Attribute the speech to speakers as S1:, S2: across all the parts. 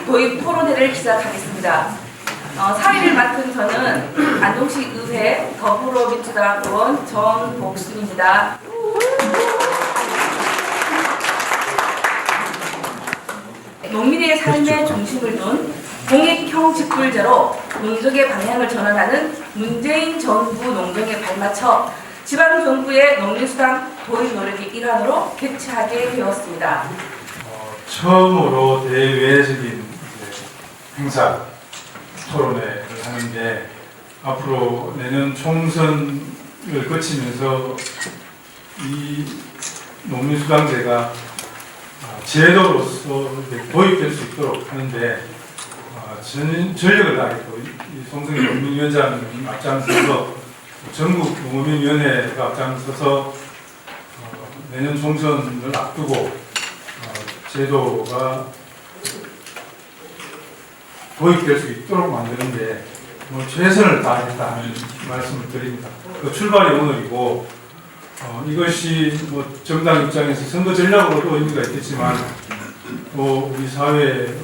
S1: 도입 토론회를 시작하겠습니다. 사회를 맡은 저는 안동시 의회 더불어민주당 의원 전복순입니다. 농민의 삶의 중심을 둔 공익형 직불제로 민족의 방향을 전환하는 문재인 정부 농정에 발맞춰 지방정부의 농민수당 도입 노력의 일환으로 개최하게 되었습니다.
S2: 처음으로 대외적인 행사 토론회를 하는데 앞으로 내년 총선을 거치면서 이 농민수당제가 제도로서 도입될 수 있도록 하는데 전력을 다했고 이 송승희 농민위원장이 앞장서서 전국 농민위원회가 앞장서서 내년 총선을 앞두고 제도가 도입될 수 있도록 만드는데 최선을 다했다는 말씀을 드립니다. 그 출발이 오늘이고 이것이 정당 입장에서 선거 전략으로도 의미가 있겠지만 또 우리 사회의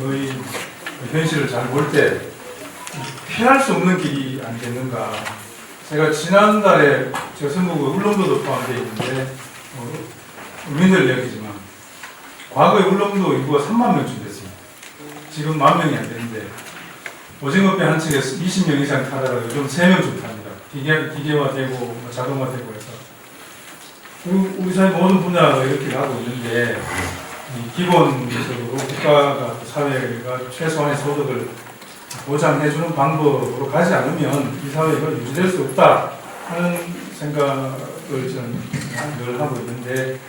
S2: 현실을 잘 볼 때 피할 수 없는 길이 아니겠는가. 제가 지난달에 제가 선거구 울릉도도 포함되어 있는데 국민들 이야기지만 과거에 울릉도 인구가 3만 명쯤 됐습니다. 지금 10,000명이 안 되는데 오징어배 한 척에 20명 이상 타다가 요즘 3명쯤 탑니다. 기계화되고 자동화되고 해서 우리 사회 모든 분야가 이렇게 가고 있는데 기본적으로 국가가 사회가 최소한의 소득을 보장해주는 방법으로 가지 않으면 이 사회가 유지될 수 없다 하는 생각을 저는 늘 하고 있는데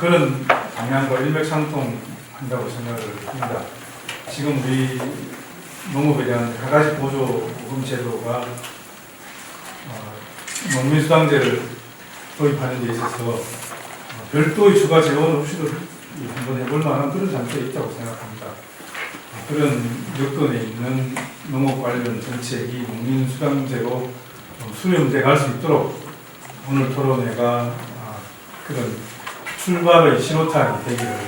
S2: 그런 방향과 일맥상통한다고 생각을 합니다. 지금 우리 농업에 대한 여러 가지 보조금 제도가 농민수당제를 도입하는 데 있어서 별도의 추가 재원 없이도 한번 해볼 만한 그런 장치가 있다고 생각합니다. 그런 여건에 있는 농업 관련 정책이 농민수당제로 수렴돼 갈 수 있도록 오늘 토론회가 그런 출발의 신호탄이 되기를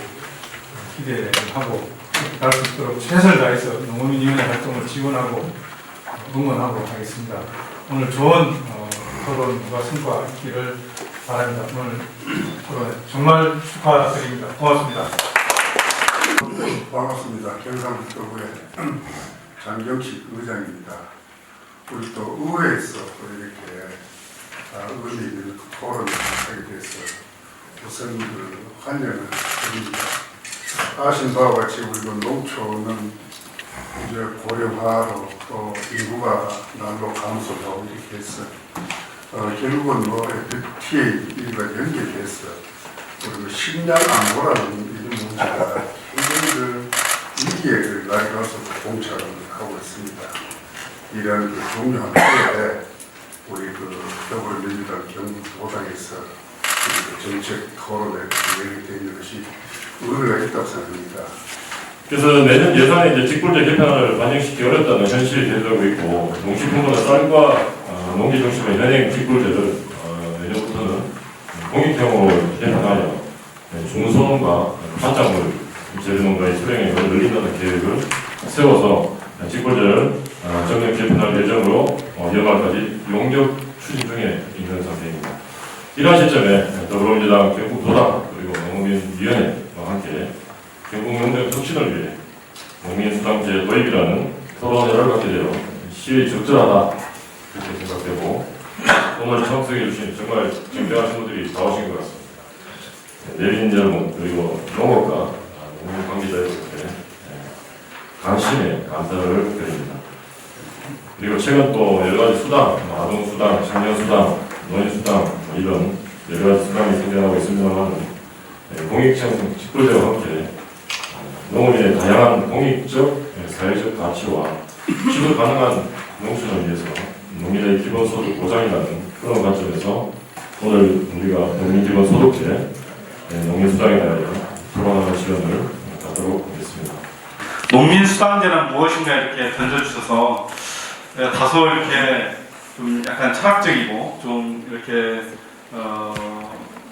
S2: 기대하고 갈 수 있도록 최선을 다해서 농민위원회 활동을 지원하고 응원하고 하겠습니다. 오늘 좋은 토론과 성과 있기를 바랍니다. 오늘 토론회 정말 축하드립니다. 고맙습니다.
S3: 반갑습니다. 경상북도의회 장경식 의장입니다. 우리 또 의회에서 이렇게 의미 있는 토론을 하게 돼서 우선 환영을 드립니다. 아신 바와 같이 우리 농촌은 이제 고령화로 또 인구가 날로 감소하고 이렇게 해서 결국은 FTA가 연계돼서 그리고 식량 안보라는 이런 문제가 굉장히 위기에 나아가서 공착을 하고 있습니다. 이런 중요한 때에 우리 더불어민주당 경북도당에서 정책 토론에 연계되는 것이 의미가 있다고 생각합니다.
S4: 그래서 내년 예산에 이제 직불제 개편을 반영시키기 어렵다는 현실이 대두하고 있고 농식품부나 쌀과 농기 중심의 현행 직불제를 내년부터는 공익형으로 개편하여 중소농가 판작물 재배농가의 수령액을 늘린다는 계획을 세워서 직불제를 전면 개편할 예정으로 연말까지 용역 추진 중에 있는 상태입니다. 이러한 시점에 더불어민주당 경북도당 그리고 농민위원회와 함께 경북 농경 혁신을 위해 농민수당제 도입이라는 토론회를 갖게 되어 시의 적절하다 그렇게 생각되고 오늘 참석해 주신 정말 쟁쟁한 친구들이 다 오신 것 같습니다. 내빈 여러분 그리고 농업과 농민 관계자 여러분께 관심에 감사를 드립니다. 그리고 최근 또 여러 가지 수당, 아동수당, 청년수당, 노인수당 이런 여러 가지 수당이 생겨나고 있습니다만 공익형 직불제와 함께 농업인의 다양한 공익적, 사회적 가치와 지속 가능한 농촌을 위해서 농민의 기본소득 보장이라는 그런 관점에서 오늘 우리가 농민기본소득제, 농민수당에 대하여 토론하는 시간을 갖도록 하겠습니다.
S5: 농민수당제는 무엇인가 이렇게 던져주셔서 다소 이렇게 좀 약간 철학적이고 좀 이렇게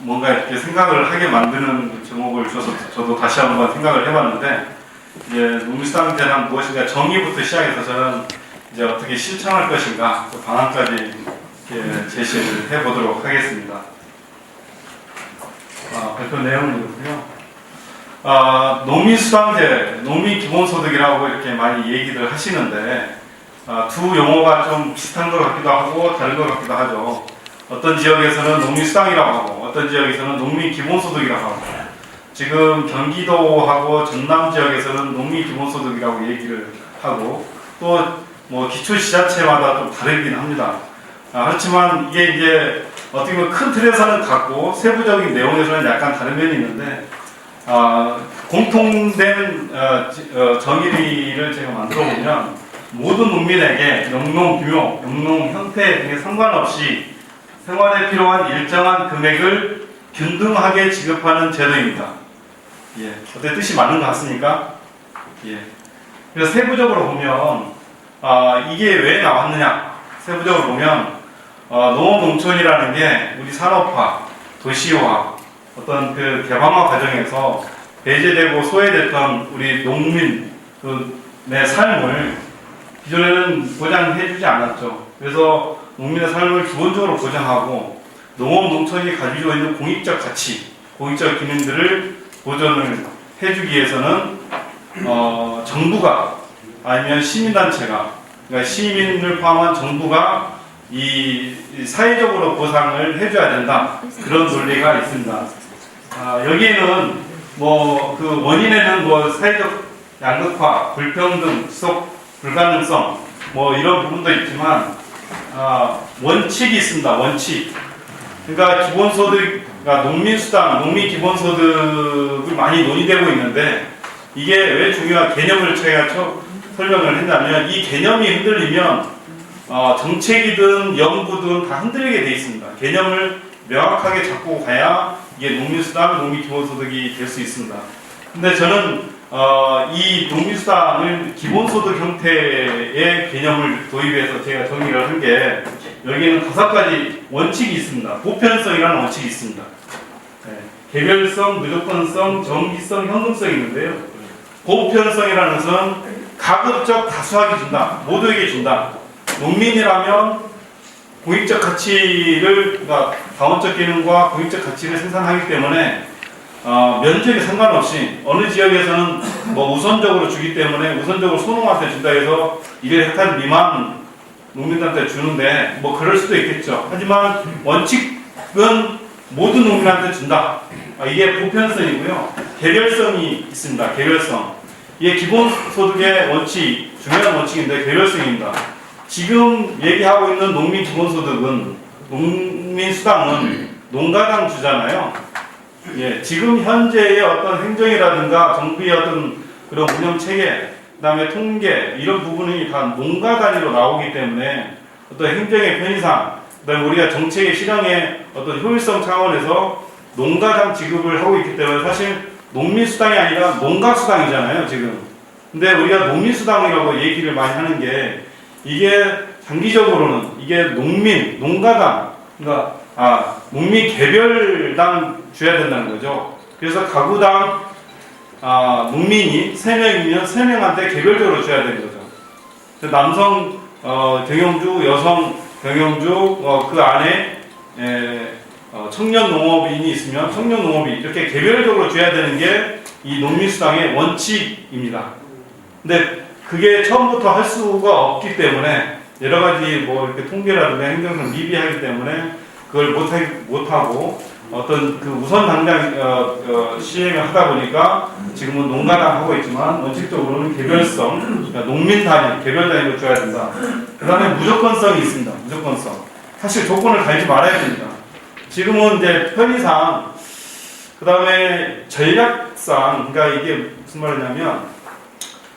S5: 뭔가 이렇게 생각을 하게 만드는 제목을 주셔서 저도 다시 한번 생각을 해봤는데 이제 농민수당 대란 무엇인가 정의부터 시작해서 저는 이제 어떻게 실천할 것인가 그 방안까지 이렇게 제시를 해보도록 하겠습니다. 발표 내용이고요. 농민수당제, 농민기본소득이라고 이렇게 많이 얘기를 하시는데 두 용어가 좀 비슷한 것 같기도 하고 다른 것 같기도 하죠. 어떤 지역에서는 농민수당이라고 하고 어떤 지역에서는 농민기본소득이라고 하고 지금 경기도하고 전남 지역에서는 농민기본소득이라고 얘기를 하고 또 뭐 기초지자체마다 좀 다르긴 합니다. 그렇지만 이게 이제 어떻게 보면 큰 틀에서는 같고 세부적인 내용에서는 약간 다른 면이 있는데 공통된 정의를 제가 만들어 보면 모든 국민에게 영농 규모, 영농 형태 등에 상관없이 생활에 필요한 일정한 금액을 균등하게 지급하는 제도입니다. 예, 어때 뜻이 맞는 것 같습니까? 예. 그래서 세부적으로 보면 이게 왜 나왔느냐? 세부적으로 보면 농업농촌이라는 게 우리 산업화, 도시화, 어떤 그 개방화 과정에서 배제되고 소외됐던 우리 농민의 삶을 기존에는 보장해주지 않았죠. 그래서 농민의 삶을 기본적으로 보장하고 농업농촌이 가지고 있는 공익적 가치, 공익적 기능들을 보존을 해주기 위해서는 정부가 아니면 시민단체가, 그러니까 시민을 포함한 정부가 이 사회적으로 보상을 해줘야 된다. 그런 논리가 있습니다. 여기에는 뭐 그 원인에는 뭐 사회적 양극화, 불평등, 지속 불가능성 뭐 이런 부분도 있지만 원칙이 있습니다. 원칙. 그러니까 기본소득, 그러니까 농민수당, 농민기본소득을 많이 논의되고 있는데 이게 왜 중요한 개념을 제가 설명을 했냐면 이 개념이 흔들리면 정책이든 연구든 다 흔들리게 돼 있습니다. 개념을 명확하게 잡고 가야 이게 농민수당, 농민기본소득이 될 수 있습니다. 근데 저는 이 농민수당을 기본소득 형태의 개념을 도입해서 제가 정리를 한 게 여기에는 5가지 원칙이 있습니다. 보편성이라는 원칙이 있습니다. 네. 개별성, 무조건성, 정기성, 현금성이 있는데요. 보편성이라는 것은 가급적 다수하게 준다. 모두에게 준다. 농민이라면 공익적 가치를, 그러니까 자원적 기능과 공익적 가치를 생산하기 때문에 면적에 상관없이 어느 지역에서는 뭐 우선적으로 주기 때문에 우선적으로 소농한테 준다 해서 200헥타르 미만 농민한테 주는데 뭐 그럴 수도 있겠죠. 하지만 원칙은 모든 농민한테 준다. 이게 보편성이고요. 개별성이 있습니다. 개별성. 이게 기본소득의 원칙, 중요한 원칙인데 개별성입니다. 지금 얘기하고 있는 농민기본소득은, 농민수당은 농가당 주잖아요. 예, 지금 현재의 어떤 행정이라든가 정부의 어떤 그런 운영체계, 그 다음에 통계, 이런 부분이 다 농가 단위로 나오기 때문에 어떤 행정의 편의상, 그 다음에 우리가 정책의 실행의 어떤 효율성 차원에서 농가당 지급을 하고 있기 때문에 사실 농민수당이 아니라 농가수당이잖아요, 지금. 근데 우리가 농민수당이라고 얘기를 많이 하는 게 이게 장기적으로는 이게 농가당, 그러니까 농민 개별당 줘야 된다는 거죠. 그래서 가구당 농민이 3명이면 3명한테 개별적으로 줘야 되는 거죠. 남성 경영주, 여성 경영주, 그 안에 청년 농업인이 있으면 청년 농업인 이렇게 개별적으로 줘야 되는 게 이 농민수당의 원칙입니다. 근데 그게 처음부터 할 수가 없기 때문에 여러 가지 뭐 이렇게 통계라든가 행정상 미비하기 때문에 그걸 못하고 어떤 그 우선 당장 시행을 하다 보니까 지금은 농가당 하고 있지만 원칙적으로는 개별성, 그러니까 농민 단위, 개별 단위로 줘야 된다. 그 다음에 무조건성이 있습니다. 무조건성. 사실 조건을 달지 말아야 됩니다. 지금은 이제 편의상, 그 다음에 전략상, 그러니까 이게 무슨 말이냐면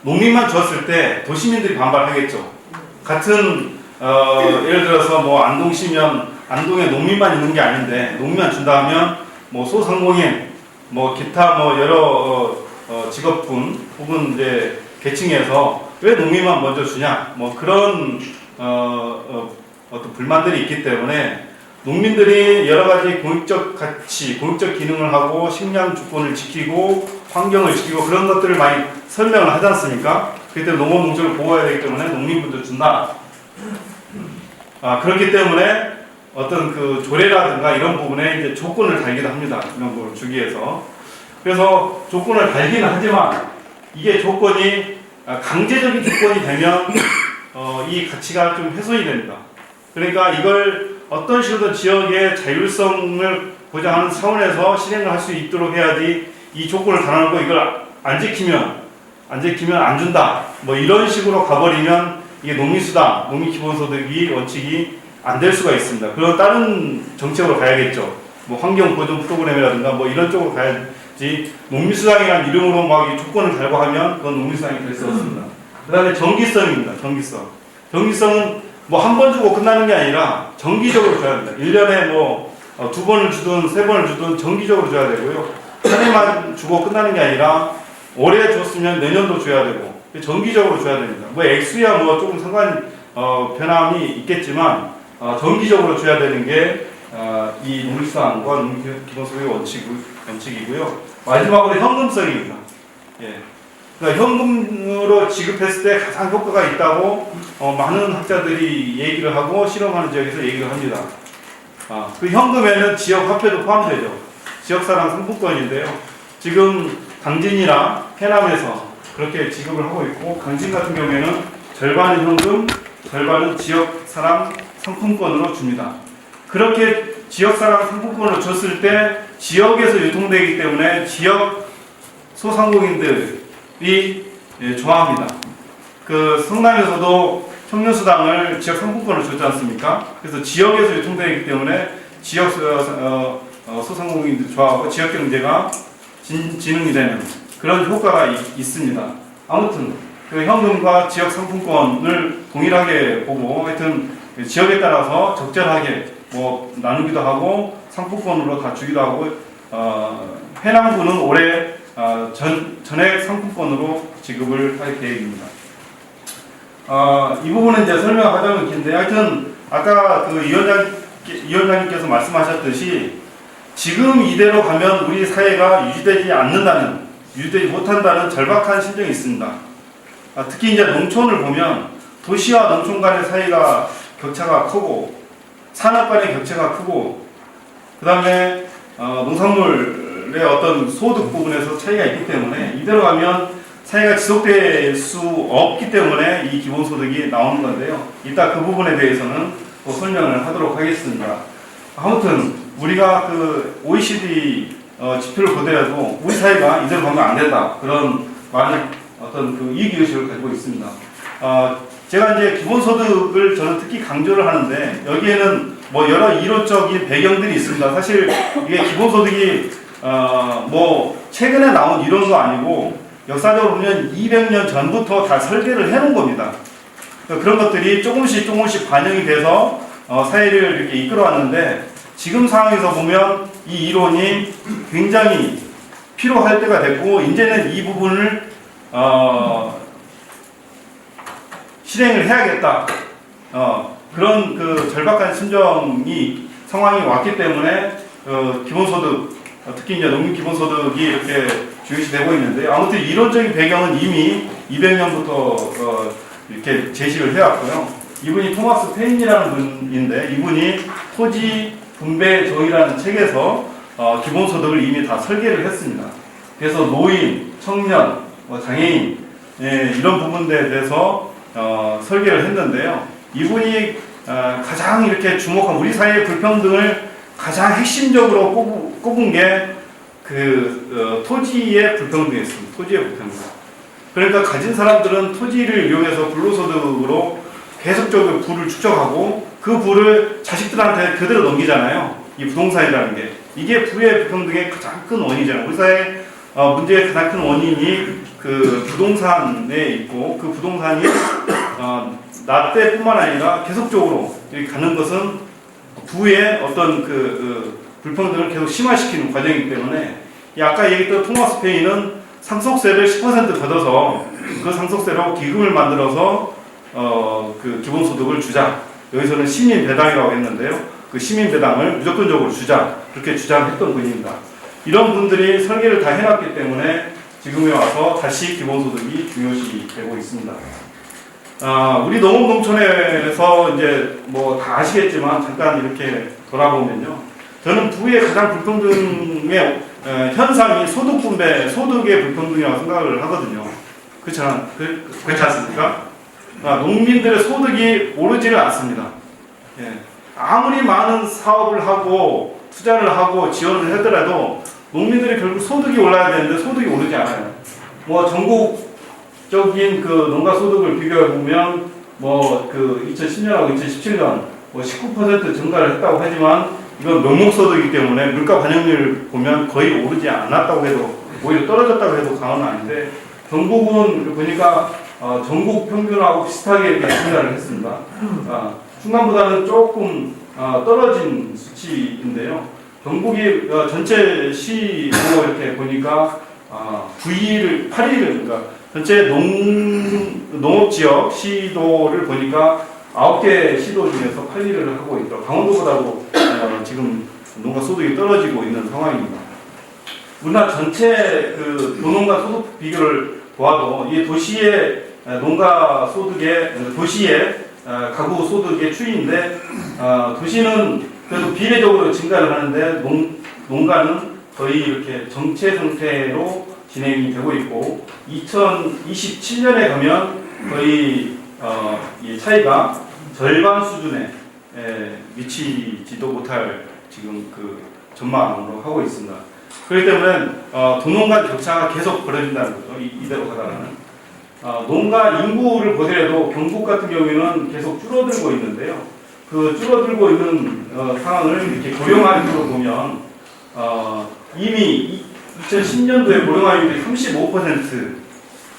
S5: 농민만 줬을 때 도시민들이 반발하겠죠. 같은 예를 들어서 뭐 안동시면 안동에 농민만 있는 게 아닌데 농민만 준다 하면 뭐 소상공인, 뭐 기타 뭐 여러 직업군 혹은 이제 계층에서 왜 농민만 먼저 주냐 뭐 그런 어떤 불만들이 있기 때문에 농민들이 여러 가지 공익적 가치, 공익적 기능을 하고 식량 주권을 지키고 환경을 지키고 그런 것들을 많이 설명을 하지 않습니까? 그렇기 때문에 농업 농촌을 보호해야 되기 때문에 농민분들 준다. 그렇기 때문에 어떤 그 조례라든가 이런 부분에 이제 조건을 달기도 합니다. 이런 걸 주기 위해서. 그래서 조건을 달기는 하지만 이게 조건이 강제적인 조건이 되면 이 가치가 좀 훼손이 됩니다. 그러니까 이걸 어떤 식으로든 지역의 자율성을 보장하는 차원에서 실행을 할 수 있도록 해야지 이 조건을 달아놓고 이걸 안 지키면 안 준다. 뭐 이런 식으로 가버리면 이게 농민수당, 농민기본소득이 원칙이 안 될 수가 있습니다. 그리고 다른 정책으로 가야겠죠. 뭐 환경보존 프로그램이라든가 뭐 이런 쪽으로 가야지 농민수당이라는 이름으로 막 이 조건을 달고 하면 그건 농민수당이 될 수 없습니다. 그 다음에 정기성입니다. 정기성은 뭐 한 번 주고 끝나는 게 아니라 정기적으로 줘야 됩니다. 1년에 뭐 2번을 주든 3번을 주든 정기적으로 줘야 되고요. 한 해만 주고 끝나는 게 아니라 올해 줬으면 내년도 줘야 되고 정기적으로 줘야 됩니다. 뭐 액수야 뭐 조금 변함이 있겠지만 정기적으로 줘야 되는 게 이 농민수당과 농민기본소득의 원칙이고요. 마지막으로 현금성입니다. 예. 그러니까 현금으로 지급했을 때 가장 효과가 있다고 많은 학자들이 얘기를 하고 실험하는 지역에서 얘기를 합니다. 그 현금에는 지역 화폐도 포함되죠. 지역사랑 상품권인데요. 지금 당진이나 해남에서 그렇게 지급을 하고 있고 강진 같은 경우에는 절반은 현금, 절반은 지역사랑 상품권으로 줍니다. 그렇게 지역사랑 상품권을 줬을 때 지역에서 유통되기 때문에 지역 소상공인들이 좋아합니다. 그 성남에서도 청년수당을 지역 상품권을 줬지 않습니까? 그래서 지역에서 유통되기 때문에 지역 소상공인들 좋아하고 지역 경제가 진흥이 되는 그런 효과가 있습니다. 아무튼 그 현금과 지역 상품권을 동일하게 보고 하여튼 지역에 따라서 적절하게 뭐 나누기도 하고 상품권으로 다 주기도 하고 해남군은 올해 전액 상품권으로 지급을 할 계획입니다. 이 부분은 이제 설명하자면 긴데 하여튼 아까 그 위원장님께서 말씀하셨듯이 지금 이대로 가면 우리 사회가 유지되지 못한다는 절박한 심정이 있습니다. 특히 이제 농촌을 보면 도시와 농촌 간의 사이가 격차가 크고 산업 간의 격차가 크고 그 다음에 농산물의 어떤 소득 부분에서 차이가 있기 때문에 이대로 가면 사회가 지속될 수 없기 때문에 이 기본소득이 나오는 건데요. 이따 그 부분에 대해서는 또 설명을 하도록 하겠습니다. 아무튼 우리가 그 OECD 지표를 보더라도 우리 사회가 이대로 가면 안 된다. 그런 많은 어떤 그 이기의식을 가지고 있습니다. 제가 이제 기본소득을 저는 특히 강조를 하는데 여기에는 뭐 여러 이론적인 배경들이 있습니다. 사실 이게 기본소득이 뭐 최근에 나온 이론도 아니고 역사적으로 보면 200년 전부터 다 설계를 해놓은 겁니다. 그런 것들이 조금씩 반영이 돼서 사회를 이렇게 이끌어왔는데 지금 상황에서 보면 이 이론이 굉장히 필요할 때가 됐고 이제는 이 부분을 실행을 해야겠다. 그런 그 절박한 상황이 왔기 때문에 기본소득 특히 이제 농민 기본소득이 이렇게 중요시되고 있는데 아무튼 이론적인 배경은 이미 200년부터 이렇게 제시를 해왔고요. 이분이 토마스 페인이라는 분인데 이분이 토지 분배 정의라는 책에서 기본소득을 이미 다 설계를 했습니다. 그래서 노인, 청년, 장애인 이런 부분에 대해서 설계를 했는데요. 이분이 가장 이렇게 주목한 우리 사회의 불평등을 가장 핵심적으로 꼽은 게 토지의 불평등이었습니다. 토지의 불평등. 그러니까 가진 사람들은 토지를 이용해서 불로소득으로 계속적으로 부를 축적하고 그 부를 자식들한테 그대로 넘기잖아요. 이 부동산이라는 게. 이게 부의 불평등의 가장 큰 원인이잖아요. 우리 사회 문제의 가장 큰 원인이 그 부동산에 있고 그 부동산이 나 때뿐만 아니라 계속적으로 가는 것은 부의 어떤 그 불평등을 계속 심화시키는 과정이기 때문에 아까 얘기했던 토마스 페인은 상속세를 10% 걷어서 그 상속세로 기금을 만들어서 그 기본소득을 주자. 여기서는 시민 배당이라고 했는데요. 그 시민 배당을 무조건적으로 주자 그렇게 주장했던 분입니다. 이런 분들이 설계를 다 해놨기 때문에 지금에 와서 다시 기본소득이 중요시 되고 있습니다. 우리 농업농촌에서 이제 뭐 다 아시겠지만 잠깐 이렇게 돌아보면요. 저는 부의 가장 불평등의 현상이 소득 분배, 소득의 불평등이라고 생각을 하거든요. 그렇지 않습니까? 농민들의 소득이 오르지를 않습니다. 예. 아무리 많은 사업을 하고 투자를 하고 지원을 하더라도 농민들이 결국 소득이 올라야 되는데 소득이 오르지 않아요. 뭐 전국적인 그 농가 소득을 비교해 보면 뭐 그 2010년하고 2017년 뭐 19% 증가를 했다고 하지만 이건 명목소득이기 때문에 물가 반영률 보면 거의 오르지 않았다고 해도 오히려 떨어졌다고 해도 과언은 아닌데 경북은 보니까 전국 평균하고 비슷하게 이렇게 증가를 했습니다. 충남보다는 조금 떨어진 수치인데요. 경북이 전체 시도 이렇게 보니까 8위를 그러니까 전체 농업지역 시도를 보니까 9개 시도 중에서 8위를 하고 있더라고요. 강원도보다도 지금 농가 소득이 떨어지고 있는 상황입니다. 우리나라 전체 그 도농가 소득 비교를 보아도 이 도시의 농가 소득의 도시의 가구 소득의 추이인데 도시는 그래도 비례적으로 증가를 하는데 농가는 거의 이렇게 정체 상태로 진행이 되고 있고 2027년에 가면 거의 이 차이가 절반 수준에 미치지도 못할 지금 그 전망으로 하고 있습니다. 그렇기 때문에 도농 간 격차가 계속 벌어진다는 거죠. 이대로 가다가는. 농가 인구를 보더라도 경북 같은 경우에는 계속 줄어들고 있는데요. 그 줄어들고 있는 상황을 이렇게 고령화율로 보면 이미 2010년도에 고령화율이 35%, 그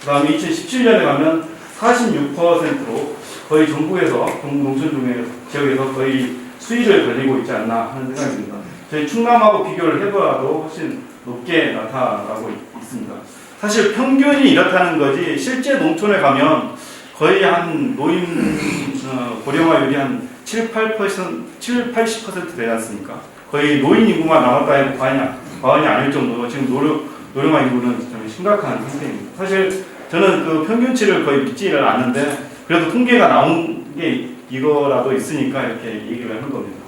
S5: 다음에 2017년에 가면 46%로 거의 전국에서 경북 농촌 중에 지역에서 거의 수위를 달리고 있지 않나 하는 생각입니다. 저희 충남하고 비교를 해보아도 훨씬 높게 나타나고 있습니다. 사실 평균이 이렇다는 거지 실제 농촌에 가면 거의 한 노인 고령화율이 한 80% 되지 않습니까? 거의 노인 인구만 남았다 해도 과언이 아닐 정도로 지금 노령화 인구는 좀 심각한 상태입니다. 사실 저는 그 평균치를 거의 믿지를 않는데 그래도 통계가 나온 게 이거라도 있으니까 이렇게 얘기를 하는 겁니다.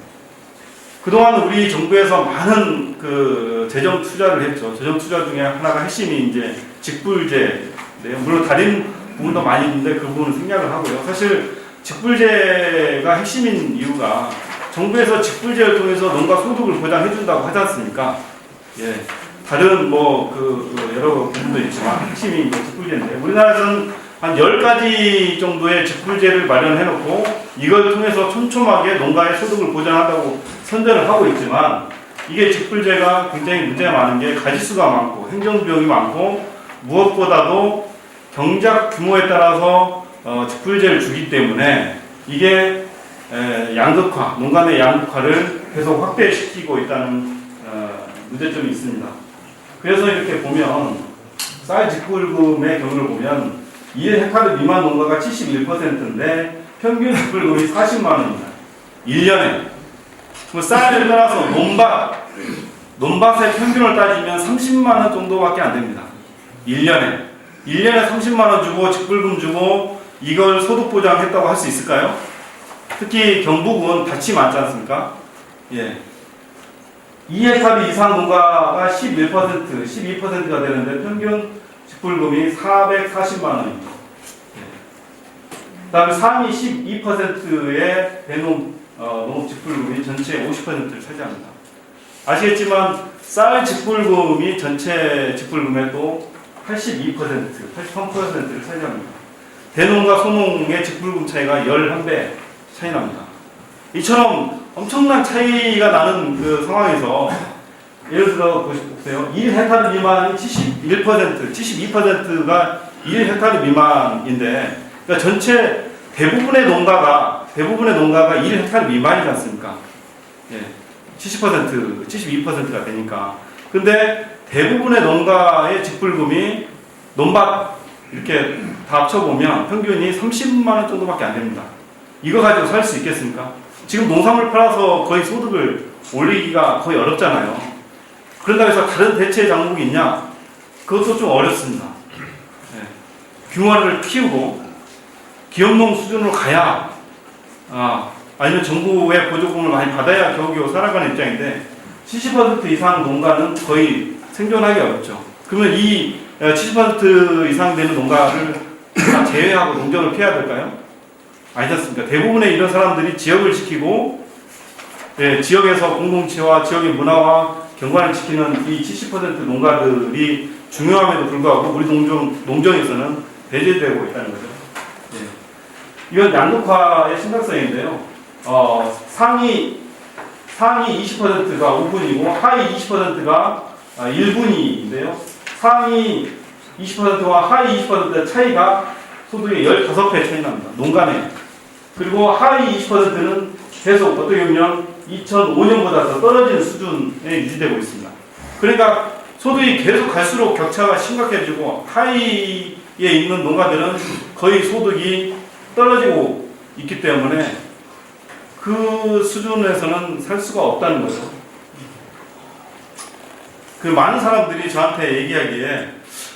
S5: 그동안 우리 정부에서 많은 그 재정 투자를 했죠. 재정 투자 중에 하나가 핵심이 이제 직불제인데요. 물론 다른 부분도 많이 있는데 그 부분은 생략을 하고요. 사실 직불제가 핵심인 이유가 정부에서 직불제를 통해서 농가 소득을 보장해 준다고 하지 않습니까? 예. 다른 여러 부분도 있지만 핵심이 이제 직불제인데 우리나라에서는 한 10가지 정도의 직불제를 마련해 놓고 이걸 통해서 촘촘하게 농가의 소득을 보장한다고 선전을 하고 있지만 이게 직불제가 굉장히 문제가 많은 게 가지수가 많고 행정비용이 많고 무엇보다도 경작 규모에 따라서 직불제를 주기 때문에 이게 양극화, 농가 내 양극화를 계속 확대시키고 있다는 문제점이 있습니다. 그래서 이렇게 보면 쌀 직불금의 경우를 보면 1헥타르 미만 농가가 71%인데 평균 직불금이 40만 원입니다. 1년에. 쌀을 떠나서 논밭의 평균을 따지면 30만 원 정도밖에 안 됩니다. 1년에 30만 원 주고 직불금 주고 이걸 소득 보장했다고 할 수 있을까요? 특히 경북은 밭이 많지 않습니까? 예. 2헥타르 이상 농가가 12%가 되는데 평균 직불금이 440만 원입니다. 그 다음에 상위 12%의 농업 직불금이 전체 50%를 차지합니다. 아시겠지만 쌀 직불금이 전체 직불금의 또 83%를 차지합니다. 대농과 소농의 직불금 차이가 11배 차이 납니다. 이처럼 엄청난 차이가 나는 그 상황에서 예를 들어 보세요. 1헥타르 미만이 72%가 1헥타르 미만인데 그러니까 전체 대부분의 농가가 1헥타르 미만이지 않습니까? 예. 72%가 되니까. 근데 대부분의 농가의 직불금이 논밭 이렇게 다 합쳐보면 평균이 30만 원 정도밖에 안 됩니다. 이거 가지고 살 수 있겠습니까? 지금 농산물 팔아서 거의 소득을 올리기가 거의 어렵잖아요. 그런다고 해서 다른 대체 장목이 있냐? 그것도 좀 어렵습니다. 예. 규모를 키우고 기업농 수준으로 가야 아니면 정부의 보조금을 많이 받아야 겨우겨우 살아가는 입장인데 70% 이상 농가는 거의 생존하기 어렵죠. 그러면 이 70% 이상 되는 농가를 다 제외하고 농정을 피해야 될까요? 아니지 않습니까? 대부분의 이런 사람들이 지역을 지키고 지역에서 공동체와 지역의 문화와 경관을 지키는 이 70% 농가들이 중요함에도 불구하고 우리 농정에서는 배제되고 있다는 거죠. 이건 양극화의 심각성인데요. 상위 20%가 5분이고 하위 20%가 1분인데요. 상위 20%와 하위 20%의 차이가 소득의 15배 차이 납니다. 농간에. 그리고 하위 20%는 계속 어떻게 보면 2005년보다 더 떨어지는 수준에 유지되고 있습니다. 그러니까 소득이 계속 갈수록 격차가 심각해지고 하위에 있는 농가들은 거의 소득이 떨어지고 있기 때문에 그 수준에서는 살 수가 없다는 거죠. 그 많은 사람들이 저한테 얘기하기에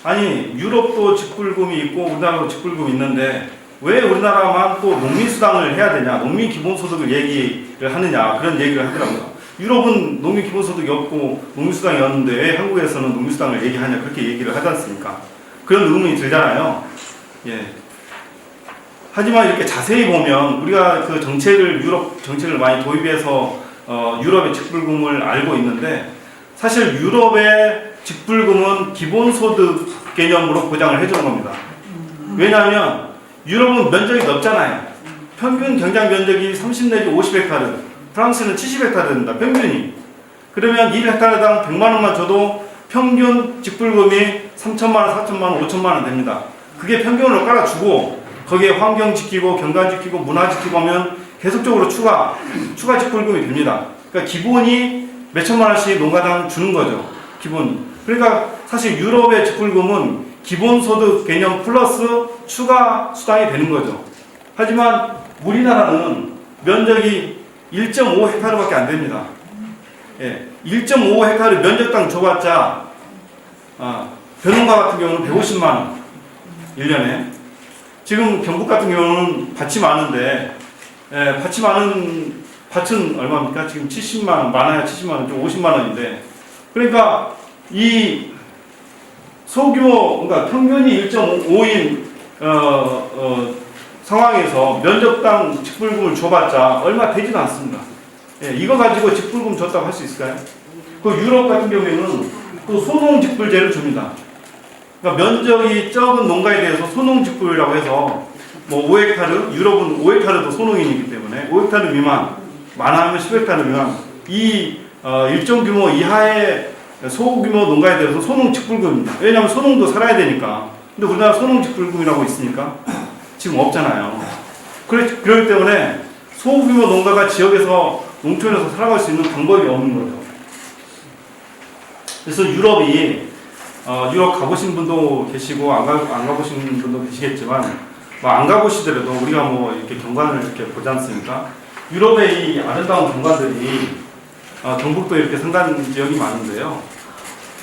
S5: 아니 유럽도 직불금이 있고 우리나라도 직불금이 있는데 왜 우리나라만 또 농민수당을 해야 되냐, 농민기본소득을 얘기를 하느냐 그런 얘기를 하더라고요. 유럽은 농민기본소득이 없고 농민수당이었는데 왜 한국에서는 농민수당을 얘기하냐 그렇게 얘기를 하지 않습니까? 그런 의문이 들잖아요. 예. 하지만 이렇게 자세히 보면 우리가 그 유럽 정책을 많이 도입해서 유럽의 직불금을 알고 있는데 사실 유럽의 직불금은 기본소득 개념으로 보장을 해주는 겁니다. 왜냐하면 유럽은 면적이 넓잖아요. 평균 경작 면적이 30 내지 50헥타르, 프랑스는 70헥타르입니다. 평균이. 그러면 1헥타르당 100만 원만 줘도 평균 직불금이 3천만 원, 4천만 원, 5천만 원 됩니다. 그게 평균으로 깔아주고 거기에 환경 지키고 경관 지키고 문화 지키고 하면 계속적으로 추가 직불금이 됩니다. 그러니까 기본이 몇천만 원씩 농가당 주는 거죠. 기본이. 그러니까 사실 유럽의 직불금은 기본소득 개념 플러스 추가 수당이 되는 거죠. 하지만 우리나라는 면적이 1.5헥타르밖에 안 됩니다. 1.5헥타르 면적당 줘봤자 벼농가 같은 경우는 150만 원 1년에. 지금 경북 같은 경우는 밭이 많은데 밭은 얼마입니까? 지금 70만 원, 많아야 70만 원, 좀 50만 원인데 그러니까 이 소규모, 그러니까 평균이 1.5인 상황에서 면적당 직불금을 줘봤자 얼마 되지는 않습니다. 이거 가지고 직불금 줬다고 할 수 있을까요? 그 유럽 같은 경우에는 또 소농직불제를 줍니다. 그러니까 면적이 적은 농가에 대해서 소농직불이라고 해서 뭐 5헥타르, 유럽은 5헥타르도 소농인이기 때문에 5헥타르 미만, 많아하면 10헥타르 미만 이 일정 규모 이하의 소규모 농가에 대해서 소농직불금입니다. 왜냐하면 소농도 살아야 되니까. 근데 우리나라 소농직불금이라고 있으니까 지금 없잖아요. 그렇기 때문에 소규모 농가가 지역에서 농촌에서 살아갈 수 있는 방법이 없는 거죠. 그래서 유럽 가보신 분도 계시고 안 가보신 분도 계시겠지만 안 가보시더라도 우리가 뭐 이렇게 경관을 이렇게 보지 않습니까? 유럽의 이 아름다운 경관들이 경북도 이렇게 산간 지역이 많은데요.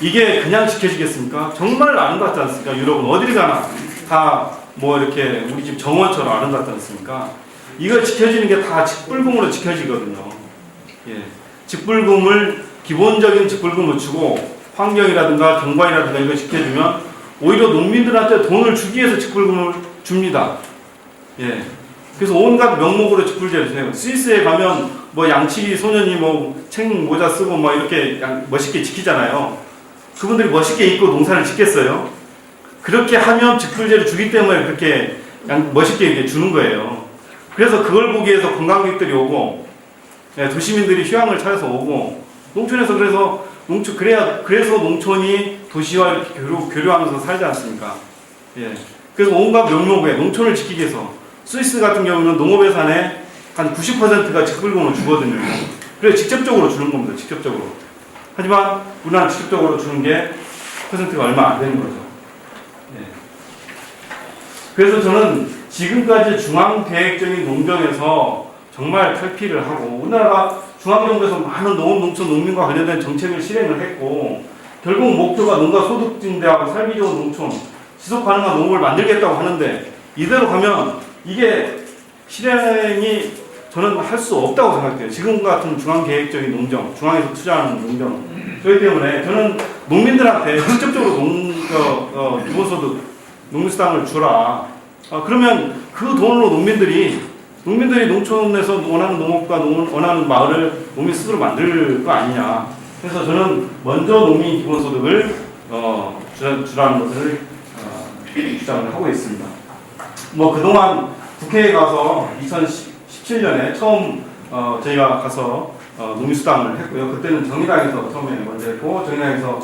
S5: 이게 그냥 지켜지겠습니까? 정말 아름답지 않습니까? 유럽은 어디를 가나 다 뭐 이렇게 우리 집 정원처럼 아름답지 않습니까? 이걸 지켜지는 게 다 직불금으로 지켜지거든요. 직불금을 기본적인 직불금을 주고 환경이라든가 경관이라든가 이걸 지켜주면 오히려 농민들한테 돈을 주기 위해서 직불금을 줍니다. 그래서 온갖 명목으로 직불제를 주세요. 스위스에 가면 뭐 양치기 소년이 뭐 책 모자 쓰고 뭐 이렇게 멋있게 지키잖아요. 그분들이 멋있게 입고 농사를 짓겠어요? 그렇게 하면 직불제를 주기 때문에 그렇게 멋있게 이렇게 주는 거예요. 그래서 그걸 보기 위해서 관광객들이 오고 도시민들이 휴양을 찾아서 오고 농촌에서 그래서 농촌이 도시와 이렇게 교류하면서 살지 않습니까? 그래서 온갖 명목에 농촌을 지키기 위해서 스위스 같은 경우는 농업 예산의 한 90%가 직불금을 주거든요. 그래서 직접적으로 주는 겁니다. 직접적으로. 하지만 우리나라는 직접적으로 주는 게 퍼센트가 얼마 안 되는 거죠. 그래서 저는 지금까지 중앙계획적인 농정에서 정말 탈피를 하고 우리나라가 중앙정부에서 많은 농업, 농촌, 농민과 관련된 정책을 실행을 했고 결국 목표가 농가 소득 증대하고 삶이 좋은 농촌, 지속 가능한 농업을 만들겠다고 하는데 이대로 가면 이게 실행이 저는 할 수 없다고 생각해요. 지금 같은 중앙계획적인 농정, 중앙에서 투자하는 농정. 그렇기 때문에 저는 농민들한테 직접적으로 기본소득, 농민수당을 주라. 그러면 그 돈으로 농민들이 농촌에서 원하는 농업과 원하는 마을을 농민 스스로 만들 거 아니냐. 그래서 저는 먼저 농민 기본소득을 주라는 것을 주장을 하고 있습니다. 뭐 그동안 국회에 가서 2017년에 처음 저희가 가서 농민수당을 했고요. 그때는 정의당에서 처음에 먼저 했고 정의당에서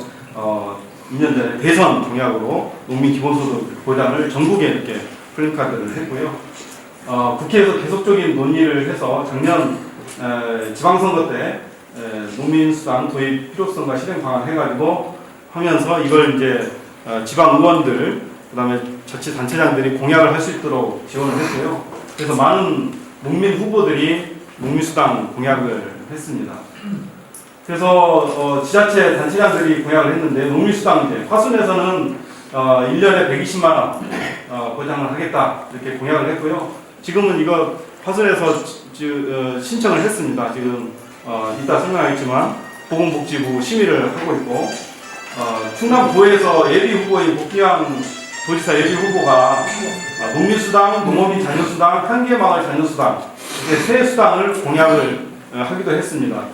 S5: 2년 전에 대선 공약으로 농민 기본소득 보장을 전국에 이렇게 플래카드를 했고요. 국회에서 계속적인 논의를 해서 작년 지방선거 때 농민수당 도입 필요성과 실행 방안 해가지고 하면서 이걸 이제 지방 의원들 그다음에 자치단체장들이 공약을 할 수 있도록 지원을 했고요. 그래서 많은 농민 후보들이 농민수당 공약을 했습니다. 그래서 지자체 단체장들이 공약을 했는데 농민수당 이제 화순에서는 1년에 120만 원 보장을 하겠다 이렇게 공약을 했고요. 지금은 이거 화순에서 신청을 했습니다. 지금 이따 설명하겠지만 보건복지부 심의를 하고 있고 충남도에서 예비 후보인 복귀양 도지사 예비 후보가 농민수당, 농어민 자녀수당, 한계마을 자녀수당 이렇게 세 수당을 공약을 하기도 했습니다.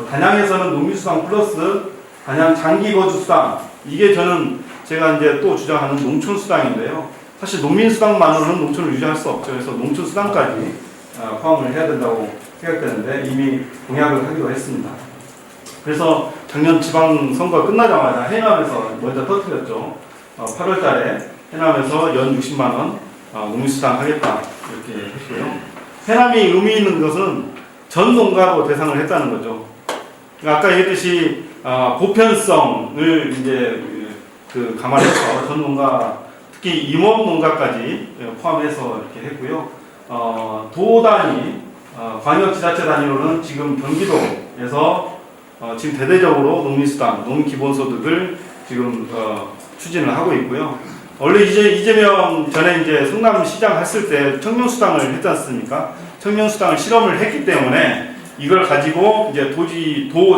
S5: 단양에서는 농민수당 플러스 단양 장기거주수당 이게 제가 이제 또 주장하는 농촌수당인데요. 사실 농민수당만으로는 농촌을 유지할 수 없죠. 그래서 농촌수당까지 포함을 해야 된다고 생각되는데 이미 공약을 하기로 했습니다. 그래서 작년 지방선거 끝나자마자 해남에서 먼저 터뜨렸죠. 8월 달에 해남에서 연 60만 원 농민수당 하겠다 이렇게 했고요. 해남이 의미 있는 것은 전 농가로 대상을 했다는 거죠. 아까 얘기했듯이 보편성을 이제 감안해서 전 농가 특히 임업 농가까지 포함해서 이렇게 했고요. 도 단위, 광역지자체 단위로는 지금 경기도에서 지금 대대적으로 농민수당, 농기본소득을 지금 추진을 하고 있고요. 원래 이재명 전에 이제 성남시장 했을 때 청년수당을 했지 않습니까? 청년수당을 실험을 했기 때문에 이걸 가지고 이제 도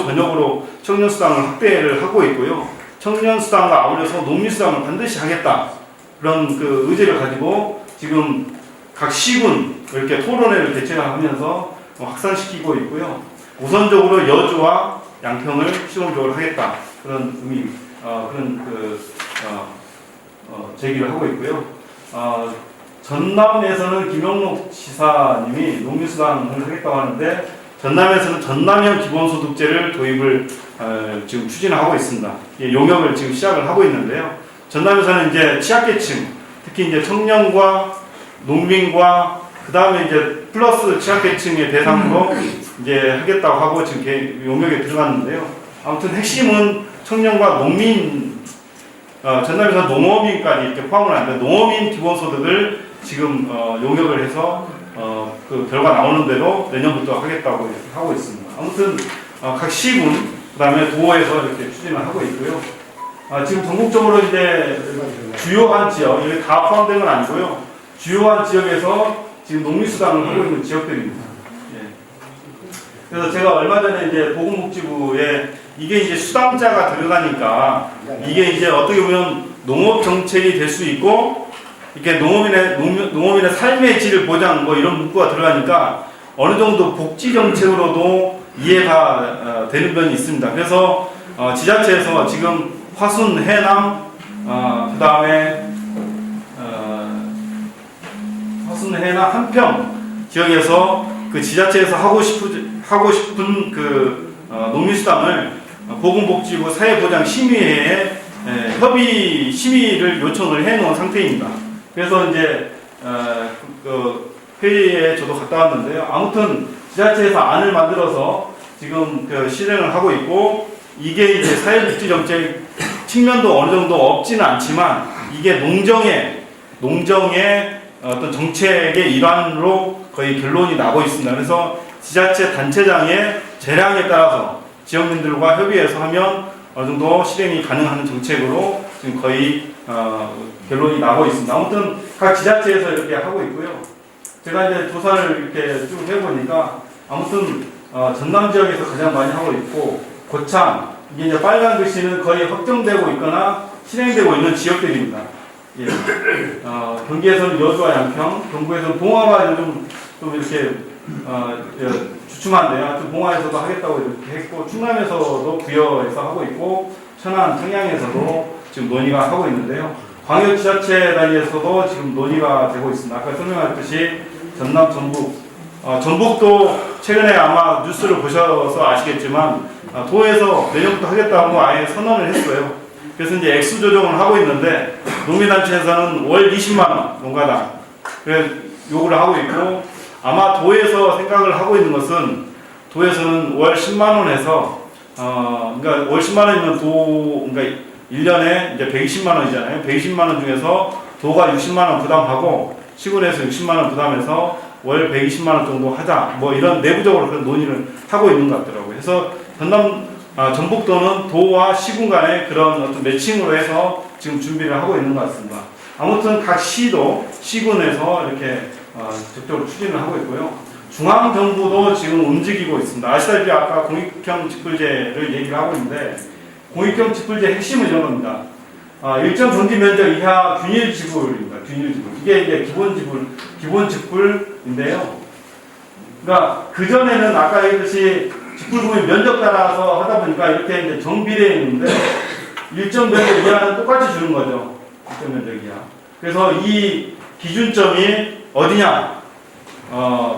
S5: 전역으로 청년수당을 확대를 하고 있고요. 청년수당과 아울러서 농민수당을 반드시 하겠다. 그런 그 의지를 가지고 지금 각 시군 이렇게 토론회를 개최하면서 확산시키고 있고요. 우선적으로 여주와 양평을 시범적으로 하겠다. 그런 의미, 제기를 하고 있고요. 전남에서는 김영록 지사님이 농민수당을 하겠다고 하는데 전남에서는 전남형 기본소득제를 도입을 지금 추진하고 있습니다. 용역을 지금 시작을 하고 있는데요. 전남에서는 이제 취약계층, 특히 이제 청년과 농민과 그 다음에 이제 플러스 취약계층의 대상으로 이제 하겠다고 하고 지금 용역에 들어갔는데요. 아무튼 핵심은 청년과 농민, 전남에서 농어민까지 이렇게 포함을 하는데 농어민 기본소득을 지금 용역을 해서 그 결과 나오는 대로 내년부터 하겠다고 이렇게 하고 있습니다. 아무튼 각 시군, 그 다음에 도에서 이렇게 추진을 하고 있고요. 지금 전국적으로 이제 주요한 지역, 이게 다 포함된 건 아니고요. 주요한 지역에서 지금 농민수당을 하고 있는 지역들입니다. 예. 그래서 제가 얼마 전에 이제 보건복지부에 이게 이제 수당자가 들어가니까 이게 이제 어떻게 보면 농업 정책이 될 수 있고 이렇게 농업인의 삶의 질을 보장 뭐 이런 문구가 들어가니까 어느 정도 복지 정책으로도 이해가 되는 면이 있습니다. 그래서 지자체에서 지금 화순, 해남, 그 다음에 화순, 해남, 한평 지역에서 그 지자체에서 하고 싶은 그 농민수당을 보건복지부 사회보장심의회에 협의 심의를 요청을 해놓은 상태입니다. 그래서 이제 그 회의에 저도 갔다 왔는데요. 아무튼 지자체에서 안을 만들어서 지금 그 실행을 하고 있고 이게 이제 사회복지 정책 측면도 어느 정도 없지는 않지만 이게 농정에 어떤 정책의 일환으로 거의 결론이 나고 있습니다. 그래서 지자체 단체장의 재량에 따라서 지역민들과 협의해서 하면 어느 정도 실행이 가능한 정책으로 지금 거의 결론이 나고 있습니다. 아무튼 각 지자체에서 이렇게 하고 있고요. 제가 이제 조사를 이렇게 쭉 해보니까 아무튼 전남 지역에서 가장 많이 하고 있고, 고창, 이게 이제 빨간 글씨는 거의 확정되고 있거나 실행되고 있는 지역들입니다. 예. 경기에서는 여주와 양평, 경북에서는 봉화가 요즘 좀 이렇게 주춤한데요. 하여튼 봉화에서도 하겠다고 이렇게 했고, 충남에서도 부여에서 하고 있고, 천안, 청양에서도 지금 논의가 하고 있는데요. 광역지자체 단위에서도 지금 논의가 되고 있습니다. 아까 설명했듯이 전남, 전북, 전북도 최근에 아마 뉴스를 보셔서 아시겠지만 도에서 내년부터 하겠다고 아예 선언을 했어요. 그래서 이제 액수 조정을 하고 있는데 농민단체에서는 월 20만 원 농가당 그래서 요구를 하고 있고, 아마 도에서 생각을 하고 있는 것은 도에서는 월 10만 원에서 그러니까 월 10만 원이면 그러니까 1년에 이제 120만 원이잖아요. 120만 원 중에서 도가 60만 원 부담하고 시군에서 60만 원 부담해서 월 120만 원 정도 하자. 뭐 이런 내부적으로 그런 논의를 하고 있는 것 같더라고요. 그래서 전북도는 도와 시군 간의 그런 어떤 매칭으로 해서 지금 준비를 하고 있는 것 같습니다. 아무튼 각 시도 시군에서 이렇게 적극적으로 추진을 하고 있고요. 중앙정부도 지금 움직이고 있습니다. 아시다시피 아까 공익형 직불제를 얘기를 하고 있는데, 공익형 직불제 핵심은 이런 겁니다. 일정 경지 면적 이하 균일 지불입니다. 균일 지불. 이게 이제 기본 직불인데요. 그러니까 그전에는 아까 얘기했듯이 직불금이 면적 따라서 하다 보니까 이렇게 이제 정비례 있는데 일정 면적 이하는 똑같이 주는 거죠. 일정 면적 이하. 그래서 이 기준점이 어디냐,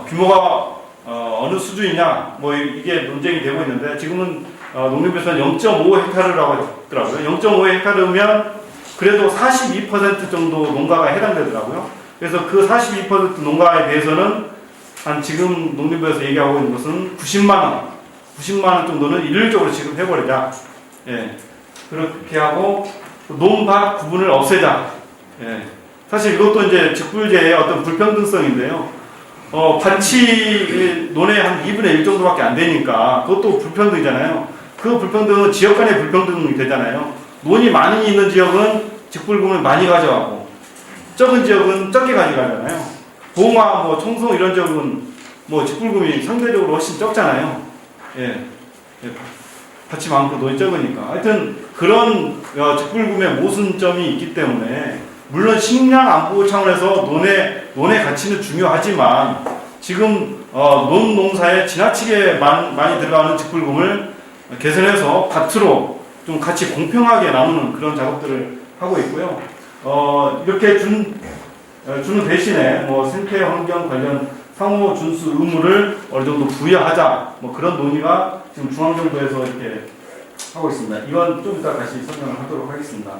S5: 규모가 어느 수준이냐, 뭐 이게 논쟁이 되고 있는데, 지금은 농림부에서는 0.5헥타르라고 했더라고요. 0.5헥타르면 그래도 42% 정도 농가가 해당되더라고요. 그래서 그 42% 농가에 대해서는 한 지금 농림부에서 얘기하고 있는 것은 90만 원 정도는 일률적으로 지급해버리자. 예. 그렇게 하고 논밭 구분을 없애자. 예. 사실 이것도 이제 직불제의 어떤 불평등성인데요. 밭이 논의 한 2분의 1 정도밖에 안 되니까 그것도 불평등이잖아요. 그 불평등은 지역 간의 불평등이 되잖아요. 논이 많이 있는 지역은 직불금을 많이 가져가고 적은 지역은 적게 가져가잖아요. 봉화, 뭐 청송 이런 지역은 뭐 직불금이 상대적으로 훨씬 적잖아요. 예. 밭이 많고 논이 적으니까. 하여튼 그런 직불금의 모순점이 있기 때문에, 물론 식량 안보 차원에서 논의 가치는 중요하지만 지금 논 농사에 지나치게 많이 들어가는 직불금을 개선해서 밭으로 좀 같이 공평하게 나누는 그런 작업들을 하고 있고요. 이렇게 주는 대신에 뭐 생태 환경 관련 상호 준수 의무를 어느 정도 부여하자, 뭐 그런 논의가 지금 중앙정부에서 이렇게 하고 있습니다. 이건 좀 이따 다시 설명을 하도록 하겠습니다.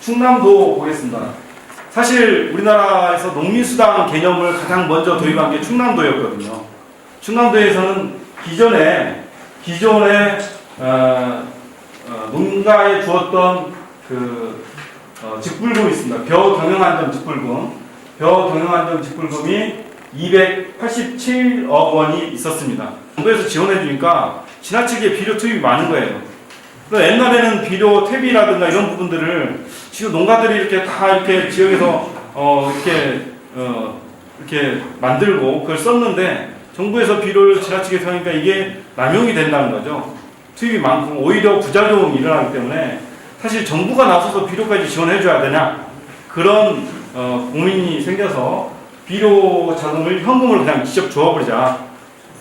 S5: 충남도 보겠습니다. 사실 우리나라에서 농민수당 개념을 가장 먼저 도입한 게 충남도였거든요. 충남도에서는 기존에 농가에 주었던 그 직불금이 있습니다. 벼경영안정 직불금. 벼경영안정 직불금이 287억 원이 있었습니다. 정부에서 지원해 주니까 지나치게 비료 투입이 많은 거예요. 옛날에는 비료 퇴비라든가 이런 부분들을 지금 농가들이 이렇게 다 이렇게 지역에서 이렇게 만들고 그걸 썼는데, 정부에서 비료를 지나치게 사니까 이게 남용이 된다는 거죠. 투입이 많고 오히려 부작용이 일어나기 때문에 사실 정부가 나서서 비료까지 지원해 줘야 되냐, 그런 고민이 생겨서 비료 자금을 현금으로 그냥 직접 줘버리자.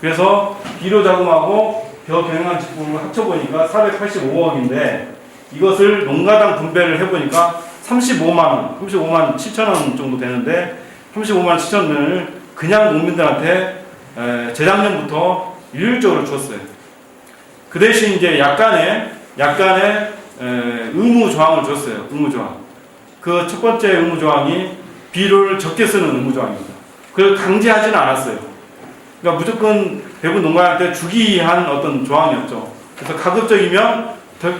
S5: 그래서 비료 자금하고 벼경영안 직불금을 합쳐보니까 485억인데 이것을 농가당 분배를 해보니까 35만 7천 원 정도 되는데, 35만 7천 원을 그냥 농민들한테 재작년부터 일률적으로 줬어요. 그 대신 이제 약간의 의무 조항을 줬어요. 의무 조항. 그 첫 번째 의무 조항이 비료를 적게 쓰는 의무 조항입니다. 그걸 강제하지는 않았어요. 그러니까 무조건 대부분 농가한테 주기 한 어떤 조항이었죠. 그래서 가급적이면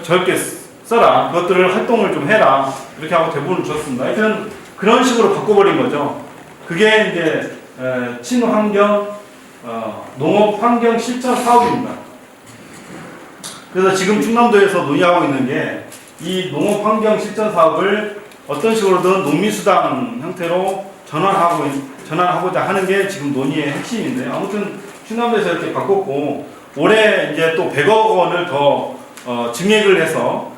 S5: 적게 써라. 그것들을 활동을 좀 해라. 이렇게 하고 대부분을 줬습니다. 하여튼 그런 식으로 바꿔버린 거죠. 그게 이제 친환경 농업 환경 실천 사업입니다. 그래서 지금 충남도에서 논의하고 있는 게 이 농업 환경 실천 사업을 어떤 식으로든 농민수당 형태로 전환하고자 하는 게 지금 논의의 핵심인데, 아무튼 충남도에서 이렇게 바꿨고, 올해 이제 또 100억 원을 더 증액을 해서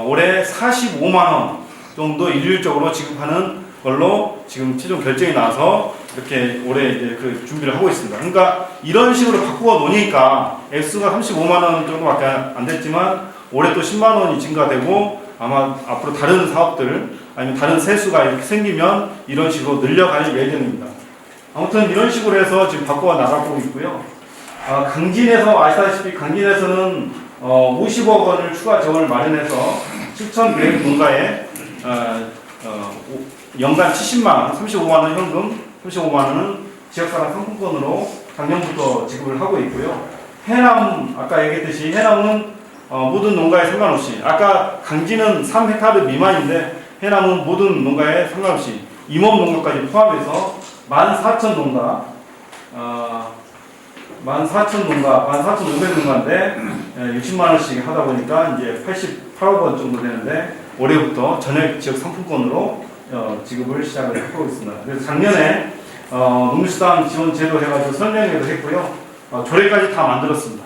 S5: 올해 45만 원 정도 일률적으로 지급하는 걸로 지금 최종 결정이 나서 이렇게 올해 이제 그 준비를 하고 있습니다. 그러니까 이런 식으로 바꾸어 놓으니까 액수가 35만 원 정도밖에 안 됐지만 올해 또 10만 원이 증가되고, 아마 앞으로 다른 사업들 아니면 다른 세수가 이렇게 생기면 이런 식으로 늘려갈 예정입니다. 아무튼 이런 식으로 해서 지금 바꾸어 나가고 있고요. 강진에서 아시다시피 강진에서는 50억 원을 추가 지원을 마련해서 7,100 농가에 연간 70만 원, 35만 원 현금, 35만 원은 지역사랑 상품권으로 작년부터 지급을 하고 있고요. 해남, 아까 얘기했듯이 해남은 모든 농가에 상관없이, 아까 강진은 3헥타르 미만인데 해남은 모든 농가에 상관없이 임업 농가까지 포함해서 14,000농가, 14,500농가인데 60만 원씩 하다 보니까 이제 88억 원 정도 되는데 올해부터 전액 지역 상품권으로 지급을 시작을 하고 있습니다. 그래서 작년에 농수당 지원 제도 해가지고 설명회도 했고요. 조례까지 다 만들었습니다.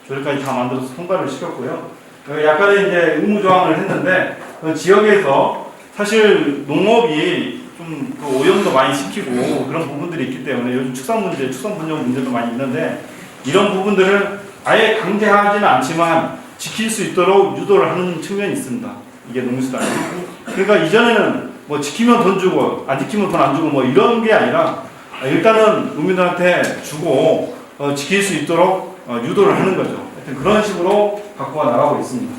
S5: 조례까지 다 만들어서 통과를 시켰고요. 약간의 이제 의무조항을 했는데 지역에서 사실 농업이 좀 그 오염도 많이 시키고 그런 부분들이 있기 때문에 요즘 축산 문제, 축산 번영 문제도 많이 있는데 이런 부분들을 아예 강제하지는 않지만 지킬 수 있도록 유도를 하는 측면이 있습니다. 이게 농수당. 그러니까 이전에는 뭐 지키면 돈 주고 안 지키면 돈 안 주고 뭐 이런 게 아니라 일단은 농민들한테 주고 지킬 수 있도록 유도를 하는 거죠. 하여튼 그런 식으로 바꿔 나가고 있습니다.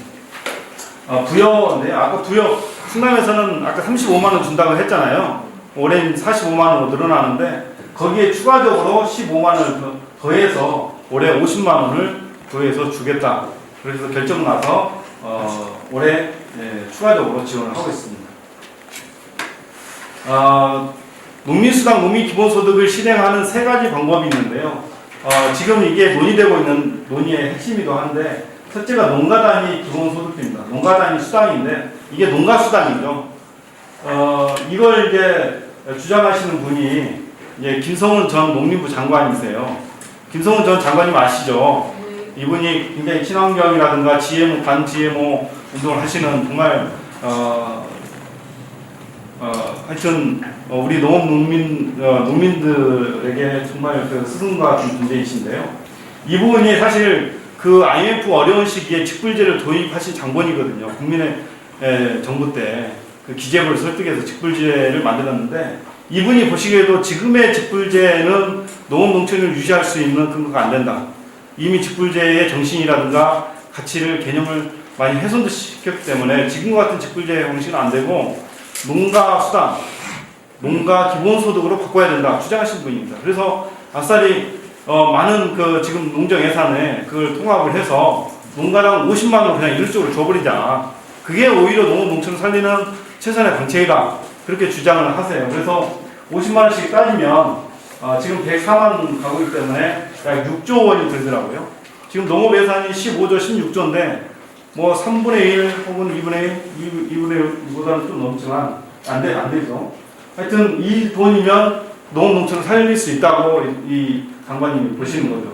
S5: 부여인데 아까 부여 충남에서는 아까 35만 원 준다고 했잖아요. 올해는 45만 원으로 늘어나는데 거기에 추가적으로 15만 원을 더해서 올해 50만 원을 더해서 주겠다. 그래서 결정 나서 올해 추가적으로 지원을 하고 있습니다. 농민수당, 농민기본소득을 실행하는 세 가지 방법이 있는데요. 지금 이게 논의되고 있는 논의의 핵심이기도 한데, 첫째가 농가 단위 기본소득입니다. 농가 단위 수당인데 이게 농가 수당이죠. 이걸 이제 주장하시는 분이 이제 김성훈 전 농림부 장관이세요. 김성훈 전 장관님 아시죠? 이분이 굉장히 친환경이라든가 GMO, 반 GMO 운동을 하시는 정말 하여튼 우리 농민들에게 정말 그 스승과 같은 존재이신데요. 이분이 사실 그 IMF 어려운 시기에 직불제를 도입하신 장본이거든요. 국민의 정부 때 그 기재부를 설득해서 직불제를 만들었는데, 이분이 보시기에도 지금의 직불제는 농업 농촌을 유지할 수 있는 근거가 안 된다. 이미 직불제의 정신이라든가 가치를, 개념을 많이 훼손도 시켰기 때문에 지금과 같은 직불제 방식은 안 되고 농가 수당, 농가 기본소득으로 바꿔야 된다 주장하신 분입니다. 그래서 아싸리 많은 그 지금 농정 예산에 그걸 통합을 해서 농가당 50만 원 그냥 일률적으로 줘버리자. 그게 오히려 농업 농촌을 살리는 최선의 방책이다. 그렇게 주장을 하세요. 그래서 50만 원씩 따지면 지금 104만 가구이기 때문에 약 6조 원이 들더라고요. 지금 농업 예산이 15조, 16조인데 뭐 3분의 1 혹은 2분의 1보다는 좀 넘지만 안 되죠. 하여튼 이 돈이면 농업 농촌을 살릴 수 있다고 이 장관님이 보시는 거죠.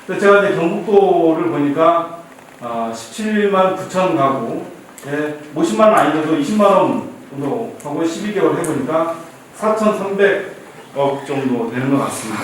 S5: 그래서 제가 이제 경북도를 보니까 17만 9천 가구에 50만 원 아니어도 20만 원 정도 하고 12개월 해보니까 4,300억 정도 되는 것 같습니다.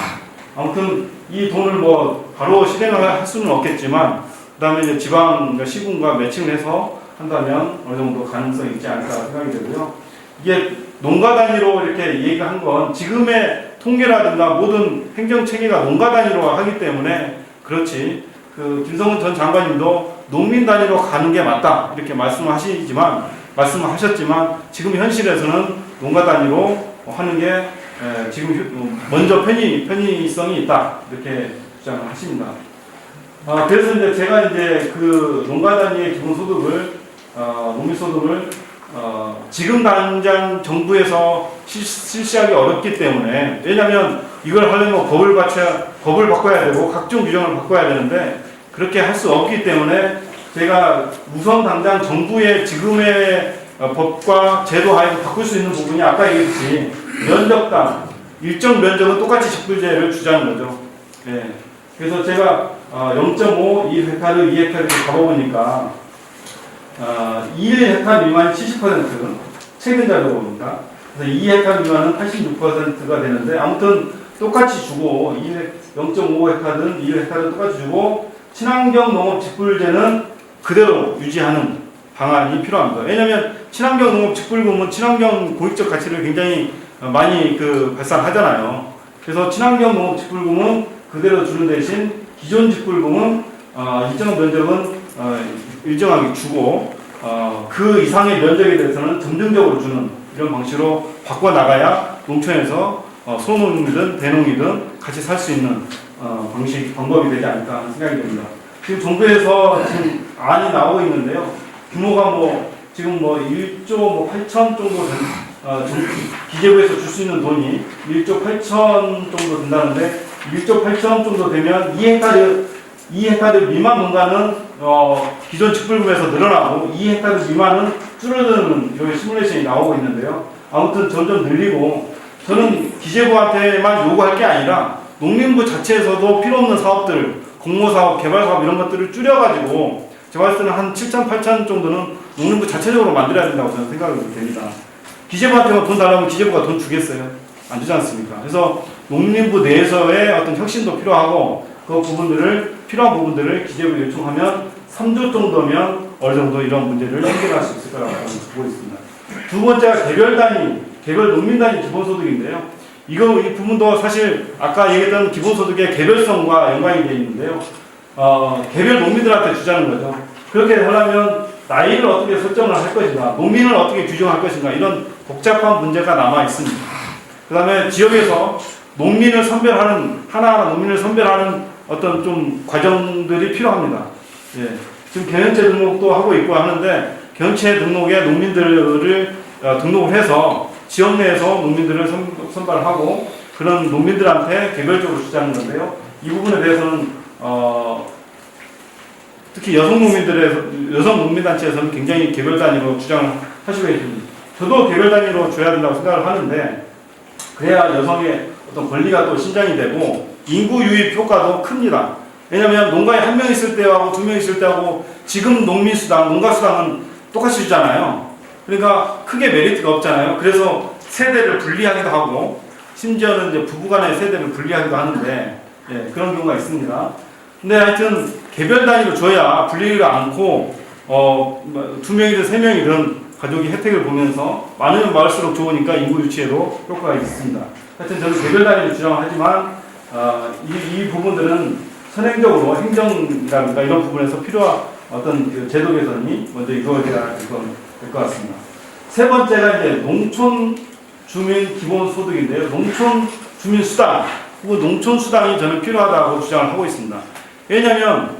S5: 아무튼 이 돈을 뭐 바로 실행을 할 수는 없겠지만 그 다음에 이제 지방 시군과 매칭을 해서 한다면 어느 정도 가능성이 있지 않을까 생각이 되고요. 이게 농가 단위로 이렇게 얘기가 한 건 지금의 통계라든가 모든 행정 체계가 농가 단위로 하기 때문에 그렇지, 그 김성훈 전 장관님도 농민 단위로 가는 게 맞다 이렇게 말씀하셨지만 지금 현실에서는 농가 단위로 하는 게 지금 먼저 편의성이 있다 이렇게 주장을 하십니다. 그래서 이제 제가 이제 그 농가 단위의 기본소득을 농민소득을 지금 당장 정부에서 실시하기 어렵기 때문에, 왜냐하면 이걸 하려면 법을 바꿔야 되고 각종 규정을 바꿔야 되는데 그렇게 할 수 없기 때문에 제가 우선 당장 정부의 지금의 법과 제도 하에서 바꿀 수 있는 부분이 아까 얘기했듯이 면적당 일정 면적은 똑같이 직불제를 주자는 거죠. 예. 그래서 제가 0.5, 1헥타르, 2헥타르 이렇게 잡아보니까 1헥타르 미만이 70%, 최근 자료입니다. 그래서 2헥타르 미만은 86%가 되는데 아무튼 똑같이 주고 0.5헥타르든 1헥타르든 똑같이 주고 친환경 농업 직불제는 그대로 유지하는 방안이 필요합니다. 왜냐하면 친환경 농업 직불금은 친환경 공익적 가치를 굉장히 많이 발산하잖아요. 그래서 친환경 농업 직불금은 그대로 주는 대신 기존 직불금은 일정 면적은 일정하게 주고 그 이상의 면적에 대해서는 점진적으로 주는 이런 방식으로 바꿔 나가야 농촌에서 소농이든 대농이든 같이 살 수 있는 방법이 되지 않을까 하는 생각이 듭니다. 지금 정부에서 지금 안이 나오고 있는데요. 규모가 지금 1조 8천 정도 기재부에서 줄 수 있는 돈이 1조 8천 정도 된다는데 1조 8천 정도 되면 2헥타르 미만 농가는 기존 직불금에서 늘어나고 2헥타르 미만은 줄어드는 이런 시뮬레이션이 나오고 있는데요. 아무튼 점점 늘리고 저는 기재부한테만 요구할 게 아니라 농림부 자체에서도 필요 없는 사업들, 공모사업, 개발사업 이런 것들을 줄여가지고 제가 봤을 때는 한 7천, 8천 정도는 농림부 자체적으로 만들어야 된다고 저는 생각이 됩니다. 기재부한테만 돈 달라면 기재부가 돈 주겠어요? 안 주지 않습니까? 그래서 농림부 내에서의 어떤 혁신도 필요하고 필요한 부분들을 기재부에 요청하면 3조 정도면 어느 정도 이런 문제를 해결할 수 있을 거라고 보고 있습니다. 두 번째가 개별 농민 단위 기본소득인데요. 이 부분도 사실 아까 얘기했던 기본소득의 개별성과 연관이 되어 있는데요. 개별 농민들한테 주자는 거죠. 그렇게 하려면 나이를 어떻게 설정을 할 것인가, 농민을 어떻게 규정할 것인가 이런 복잡한 문제가 남아 있습니다. 그 다음에 지역에서 하나하나 농민을 선별하는 어떤 좀 과정들이 필요합니다. 예. 지금 개연체 등록도 하고 있고 하는데 개연체 등록에 농민들을 등록을 해서 지역 내에서 농민들을 선발하고 그런 농민들한테 개별적으로 주자는 건데요. 이 부분에 대해서는 특히 여성 농민단체에서는 굉장히 개별 단위로 주장을 하시고 있습니다. 저도 개별 단위로 줘야 된다고 생각을 하는데 그래야 여성의 어떤 권리가 또 신장이 되고 인구 유입 효과도 큽니다. 왜냐하면 농가에 한 명 있을 때하고 2명 있을 때하고 지금 농가수당은 똑같이 주잖아요. 그러니까 크게 메리트가 없잖아요. 그래서 세대를 분리하기도 하고 심지어는 이제 부부간의 세대를 분리하기도 하는데 그런 경우가 있습니다. 근데 하여튼 개별 단위로 줘야 분리가 않고 2명이든 3명이든 가족이 혜택을 보면서 많으면 많을수록 좋으니까 인구 유치에도 효과가 있습니다. 하여튼 저는 개별 단위로 주장하지만 이 부분들은 선행적으로 행정이라든가 이런 부분에서 필요한 어떤 제도 개선이 먼저 이루어져야 될 것 같습니다. 세 번째가 이제 농촌 주민 기본 소득인데요. 농촌 주민 수당 혹은 농촌 수당이 저는 필요하다고 주장을 하고 있습니다. 왜냐하면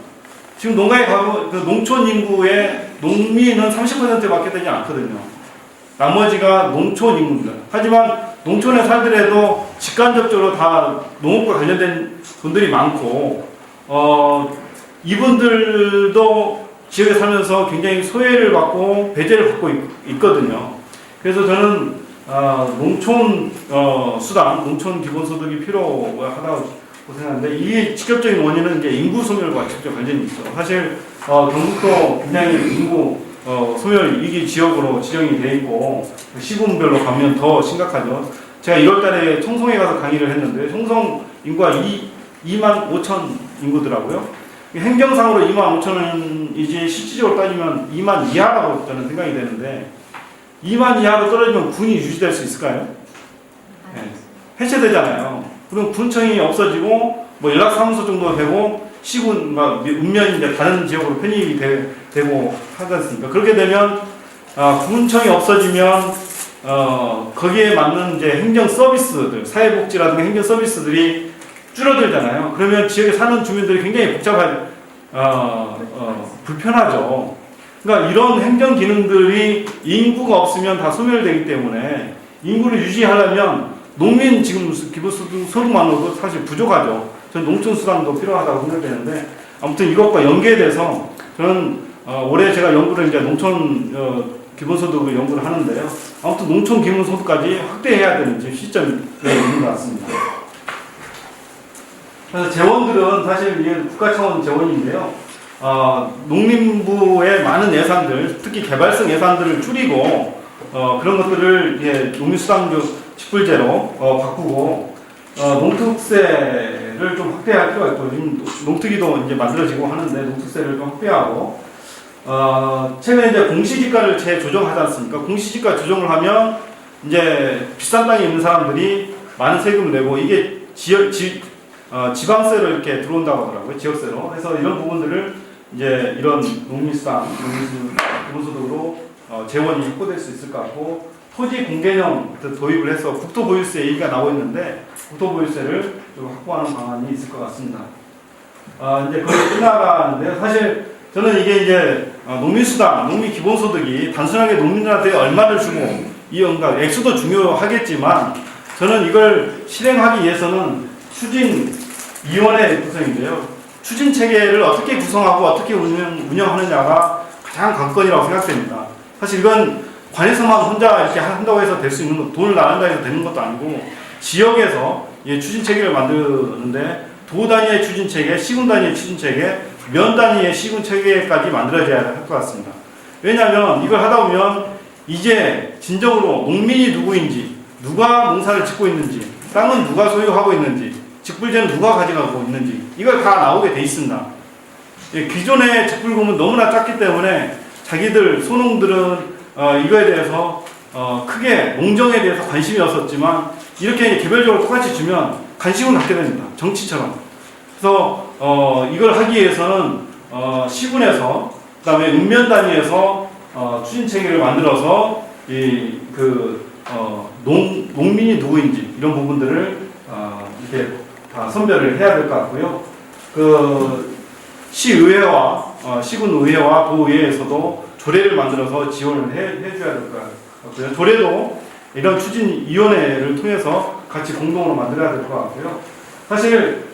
S5: 지금 농가에 가고 농촌 인구의 농민은 30%밖에 되지 않거든요. 나머지가 농촌 인구입니다. 하지만 농촌에 살더라도 직간접적으로 다 농업과 관련된 분들이 많고 이분들도 지역에 살면서 굉장히 소외를 받고 배제를 받고 있거든요. 그래서 저는 농촌 수당, 농촌 기본소득이 필요하다고 생각하는데 이 직접적인 원인은 이제 인구 소멸과 직접 관련이 있죠. 사실 경북도 굉장히 인구 소멸 위기 지역으로 지정이 돼 있고 시군별로 가면 더 심각하죠. 제가 2월달에 청송에 가서 강의를 했는데 청송 인구가 2만 5천 인구더라고요. 행정상으로 2만 5천은이지 실질적으로 따지면 2만 이하라고 저는 생각이 되는데 2만 이하로 떨어지면 군이 유지될 수 있을까요? 네. 해체되잖아요. 그럼 군청이 없어지고 연락사무소 정도 되고 시군 읍면이 이제 다른 지역으로 편입이 되고 하지 않습니까? 그렇게 되면 군청이 없어지면 거기에 맞는 이제 행정 서비스들, 사회복지라든가 행정 서비스들이 줄어들잖아요. 그러면 지역에 사는 주민들이 굉장히 불편하죠. 그러니까 이런 행정 기능들이 인구가 없으면 다 소멸되기 때문에 인구를 유지하려면 농민 지금 기본소득만으로도 사실 부족하죠. 저는 농촌수당도 필요하다고 생각되는데 아무튼 이것과 연계돼서 저는 올해 제가 연구를 이제 농촌 기본소득을 연구를 하는데요. 아무튼 농촌 기본소득까지 확대해야 되는 지금 시점에 있는 것 같습니다. 그래서 재원들은 사실 이게 국가 차원 재원인데요. 농림부의 많은 예산들, 특히 개발성 예산들을 줄이고 그런 것들을 이제 농민수당조 직불제로 바꾸고 농특세를 좀 확대할 필요가 있고 지금 농특위도 이제 만들어지고 하는데 농특세를 좀 확대하고 최근에 이제 공시지가를 재조정하지 않습니까? 공시지가 조정을 하면 이제 비싼 땅에 있는 사람들이 많은 세금을 내고 이게 지방세로 이렇게 들어온다고 하더라고요. 지역세로. 그래서 이런 부분들을 이제 이런 농민수당, 기본소득으로 재원이 확보될 수 있을 것 같고 토지 공개념 도입을 해서 국토보유세 얘기가 나오고 있는데 국토보유세를 좀 확보하는 방안이 있을 것 같습니다. 이제 거의 끝나가는데요. 사실 저는 이게 이제 농민수당, 농민기본소득이 단순하게 농민들한테 얼마를 주고 그러니까 액수도 중요하겠지만 저는 이걸 실행하기 위해서는 추진위원회 구성인데요. 추진체계를 어떻게 구성하고 어떻게 운영하느냐가 가장 관건이라고 생각됩니다. 사실 이건 관에서만 혼자 이렇게 한다고 해서 될 수 있는 것, 돈을 나눈다 해서 되는 것도 아니고 지역에서 추진체계를 만드는데 도 단위의 추진체계, 시군 단위의 추진체계, 면 단위의 시군체계까지 만들어져야 할 것 같습니다. 왜냐하면 이걸 하다 보면 이제 진정으로 농민이 누구인지, 누가 농사를 짓고 있는지, 땅은 누가 소유하고 있는지, 직불제는 누가 가져가고 있는지 이걸 다 나오게 돼 있습니다. 기존의 직불금은 너무나 작기 때문에 자기들 소농들은 이거에 대해서 크게 농정에 대해서 관심이 없었지만 이렇게 개별적으로 똑같이 주면 관심을 갖게 됩니다. 정치처럼. 그래서 이걸 하기 위해서는 시군에서 그다음에 읍면 단위에서 추진체계를 만들어서 농민이 누구인지 이런 부분들을 이렇게 다 선별을 해야 될 것 같고요. 시의회와 시군의회와 도의회에서도 조례를 만들어서 지원을 해줘야 될 것 같고요. 조례도 이런 추진위원회를 통해서 같이 공동으로 만들어야 될 것 같고요. 사실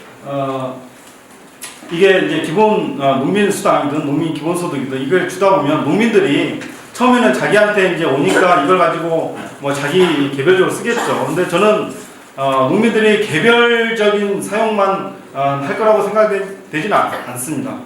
S5: 이게 이제 기본 농민수당이든 농민기본소득이든 이걸 주다 보면 농민들이 처음에는 자기한테 이제 오니까 이걸 가지고 뭐 자기 개별적으로 쓰겠죠. 근데 저는 농민들이 개별적인 사용만 할 거라고 생각되지는 않습니다.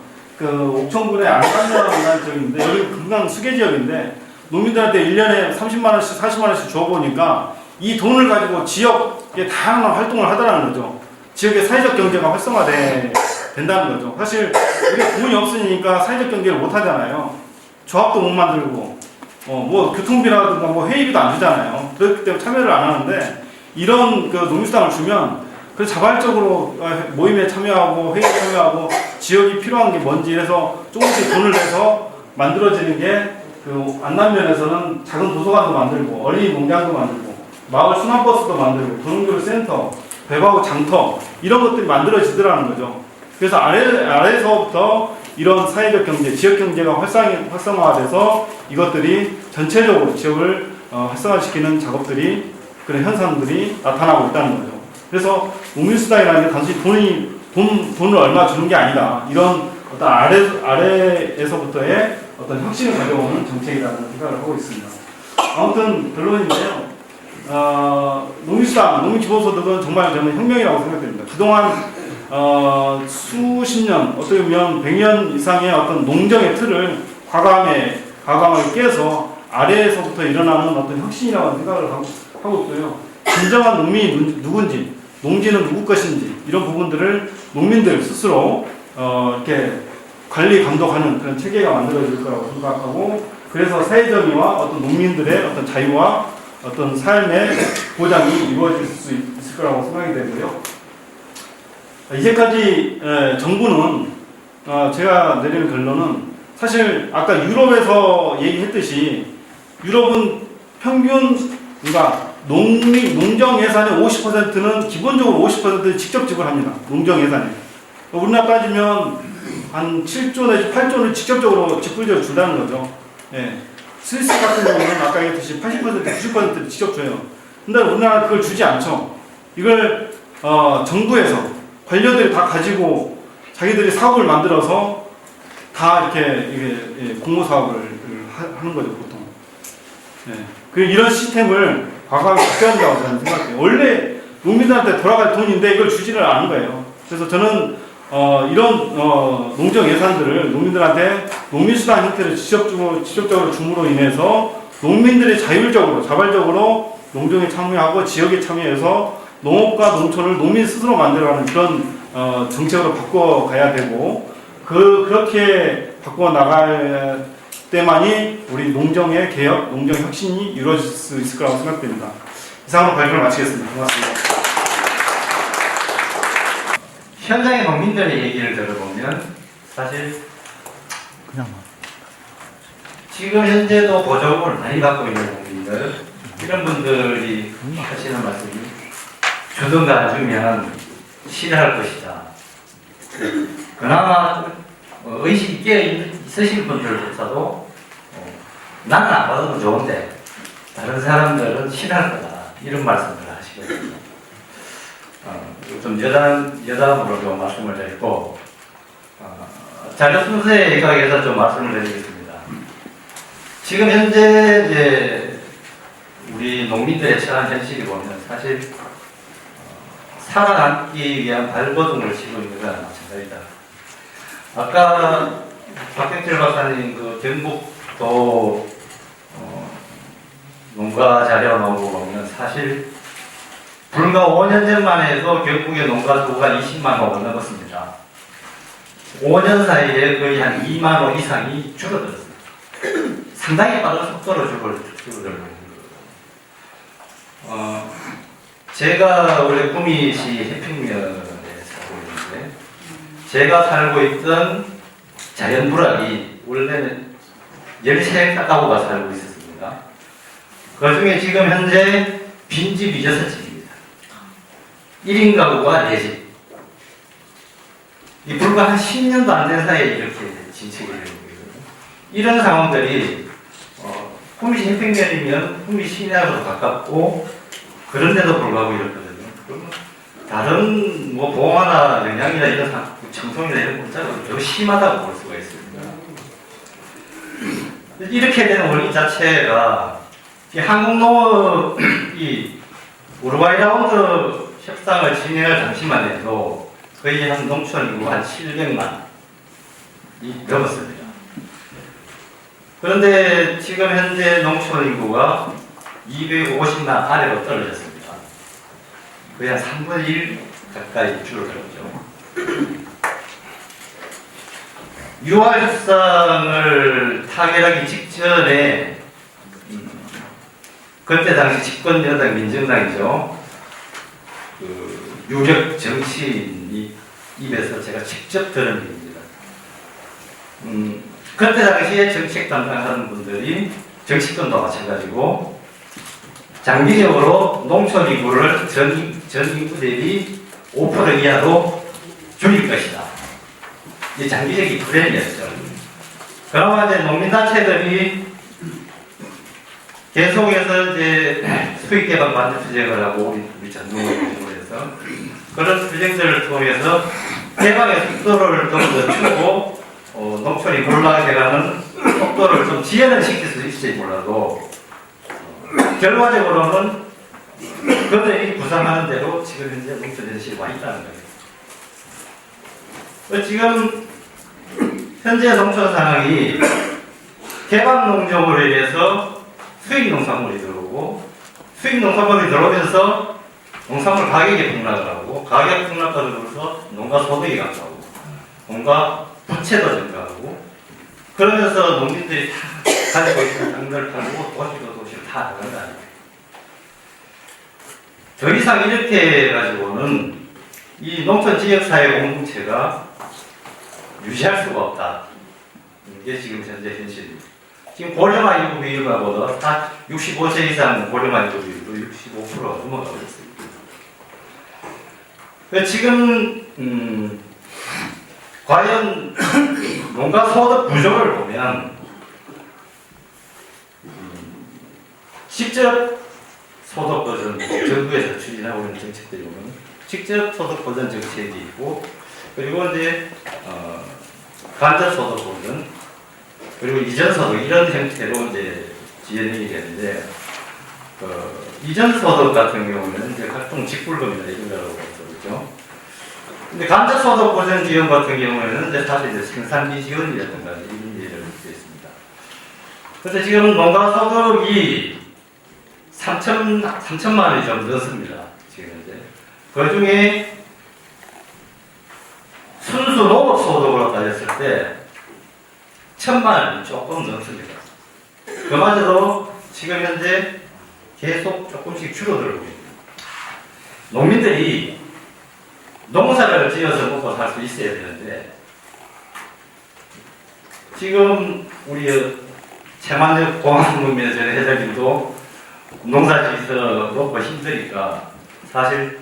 S5: 옥천군의 안산면이라는 지역인데 여기 금강 수계 지역인데 농민들한테 1년에 30만원씩 40만원씩 줘보니까 이 돈을 가지고 지역에 다양한 활동을 하더라는 거죠. 지역의 사회적 경제가 활성화된다는 거죠. 사실 우리가 돈이 없으니까 사회적 경제를 못 하잖아요. 조합도 못 만들고 뭐 교통비라든가 뭐 회의비도 안 주잖아요. 그렇기 때문에 참여를 안 하는데 이런 농민수당을 주면 자발적으로 모임에 참여하고 회의에 참여하고 지역이 필요한 게 뭔지 해서 조금씩 돈을 내서 만들어지는 게 안남면에서는 작은 도서관도 만들고 어린이 농장도 만들고 마을 순환버스도 만들고 도농교육센터, 배구하고 장터 이런 것들이 만들어지더라는 거죠. 그래서 아래서부터 이런 사회적 경제, 지역 경제가 활성화돼서 이것들이 전체적으로 지역을 활성화시키는 작업들이 그런 현상들이 나타나고 있다는 거죠. 그래서 농민수당이라는 게 단순히 돈을 얼마 주는 게 아니다. 이런 어떤 아래에서부터의 어떤 혁신을 가져오는 정책이라는 생각을 하고 있습니다. 아무튼 결론인데요. 농민수당, 농민기본소득은 정말 저는 혁명이라고 생각됩니다. 그동안 수십 년, 어떻게 보면 100년 이상의 어떤 농정의 틀을 과감하게 깨서 아래에서부터 일어나는 어떤 혁신이라고 생각을 하고 있고요. 진정한 농민이 누군지, 농지는 누구 것인지 이런 부분들을 농민들 스스로 이렇게 관리 감독하는 그런 체계가 만들어질 거라고 생각하고 그래서 사회정의와 어떤 농민들의 어떤 자유와 어떤 삶의 보장이 이루어질 수 있을 거라고 생각이 되고요. 이제까지 정부는 제가 내리는 결론은 사실 아까 유럽에서 얘기했듯이 유럽은 평균 그러니까 농정 예산의 50%는 기본적으로 50% 직접 지불합니다. 농정 예산에. 우리나라 따지면 한 7조 내지 8조는 직접적으로 직불적으로 준다는 거죠. 예. 스위스 같은 경우는 아까 얘기했듯이 80% 90%를 직접 줘요. 근데 우리나라는 그걸 주지 않죠. 이걸 정부에서 관료들이 다 가지고 자기들이 사업을 만들어서 다 이게 공모 사업을 하는 거죠, 보통. 예. 그 이런 시스템을 과감하게 바뀌어야 한다고 저는 생각해요. 원래 농민들한테 돌아갈 돈인데 이걸 주지를 않은 거예요. 그래서 저는 이런 농정 예산들을 농민들한테 농민수당 형태를 직접적으로 줌으로 인해서 농민들이 자율적으로 자발적으로 농정에 참여하고 지역에 참여해서 농업과 농촌을 농민 스스로 만들어가는 그런 정책으로 바꿔가야 되고 그렇게 바꿔 나갈 때만이 우리 농정의 개혁, 농정 혁신이 이루어질 수 있을 거라고 생각됩니다. 이상으로 발표를 마치겠습니다. 고맙습니다.
S6: 현장의 농민들의 얘기를 들어보면 사실 지금 현재도 보조금을 많이 받고 있는 농민들 이런 분들이 하시는 말씀이 주든가 안 주면 싫어할 것이다. 그나마 의식 있게 있으신 분들조차도 나는 안 받아도 좋은데 다른 사람들은 싫어할 거다 이런 말씀을 하시거든요. 좀 여담으로 좀 말씀을 드리고 자료 순서에 의해서 좀 말씀을 드리겠습니다. 지금 현재 이제 우리 농민들의 처한 현실이 보면 사실 살아남기 위한 발버둥을 치고 있는 거나 마찬가지다. 아까 박경철 박사님 그 경북도 농가 자료 나오고 보면 사실 불과 5년 전만 해도 경북의 농가 수가 20만 호가 넘었습니다. 5년 사이에 거의 한 2만 호 이상이 줄어들었습니다. 상당히 빠른 속도로 줄어들고 제가 원래 구미시 해평면에 살고 있는데 제가 살고 있던 자연부락이 원래는 13 가구가 살고 있었습니다. 그 중에 지금 현재 빈집이 6집입니다. 1인 가구가 4집. 이 불과 한 10년도 안 된 사이에 이렇게 진척이 되는 거거든요. 이런 상황들이 구미시 해평면이면 구미 시내하고도 가깝고 그런데도 불구하고 이렇거든요. 그러면 다른 뭐 봉화나 영양이나 이런 청송이나 이런 문자가 더 심하다고 볼 수가 있습니다. 이렇게 되는 원인 자체가 이 한국농업이 우루과이 라운드 협상을 진행할 당시만 해도 거의 한 농촌 인구가 한 700만이 넘었습니다. 그런데 지금 현재 농촌 인구가 250만 아래로 떨어졌습니다. 거의 한 3분의 1 가까이 줄어들었죠. 6월 협상을 타결하기 직전에 그때 당시 집권 여당 민정당이죠. 그 유력 정치인이 입에서 제가 직접 들은 얘기입니다. 그때 당시에 정책 담당하는 분들이 정치권도 마찬가지고 장기적으로 농촌 인구를 전 인구 대비 5% 이하로 줄일 것이다. 이 장기적인 플랜이었죠. 그러나 이제 농민단체들이 계속해서 이제 수익개발 반대 투쟁을 하고 우리 전농을 해서 그런 투쟁들을 통해서 개방의 속도를 좀 더 주고 농촌이 곤란해가는 속도를 좀 지연을 시킬 수 있을지 몰라도 결과적으로는 그들이 구상하는 대로 지금 현재 농촌 현실이 와 있다는 거예요. 지금 현재 농촌 상황이 개방 농정으로 인해서 수익 농산물이 들어오고 수익 농산물이 들어오면서 농산물 가격이 폭락을 하고 가격 폭락하면서 농가 소득이 감소하고 농가 부채도 증가하고 그러면서 농민들이 다 가지고 있는 땅들 팔고 도시를 다 나가는 거 아닙니까? 더 이상 이렇게 해가지고는 이 농촌 지역사회 공동체가 유지할 수가 없다. 이게 지금 현재 현실입니다. 지금 고령화 인구 비율만 보다 다 65세 이상 고령화 인구 비율도 65%가 넘어가고 있습니다. 지금 과연 농가 소득 구조를 보면 직접 소득 보전, 정부에서 추진하고 있는 정책들이 보면 직접 소득 보전 정책이 있고, 그리고 이제 간접 소득 보전, 그리고 이전 소득 이런 형태로 이제 진행이 되는데, 이전 소득 같은 경우는 이제 각종 직불금이나 이런 거라고 그러죠. 근데 간접 소득 보전 지원 같은 경우에는 이제 사실 이제 생산비 지원이라든가 이런 예를 들수 있습니다. 그래서 지금 농가 소득이 3천만 원이 좀 넘습니다. 지금 현재. 그 중에 순수 농업 소득으로 따졌을 때 1,000만 원이 조금 넘습니다. 그마저도 지금 현재 계속 조금씩 줄어들고 있습니다. 농민들이 농사를 지어서 먹고 살 수 있어야 되는데, 지금 우리 최만혁 공항농민의 전 회장님도 농사 지어서 먹고 힘드니까 사실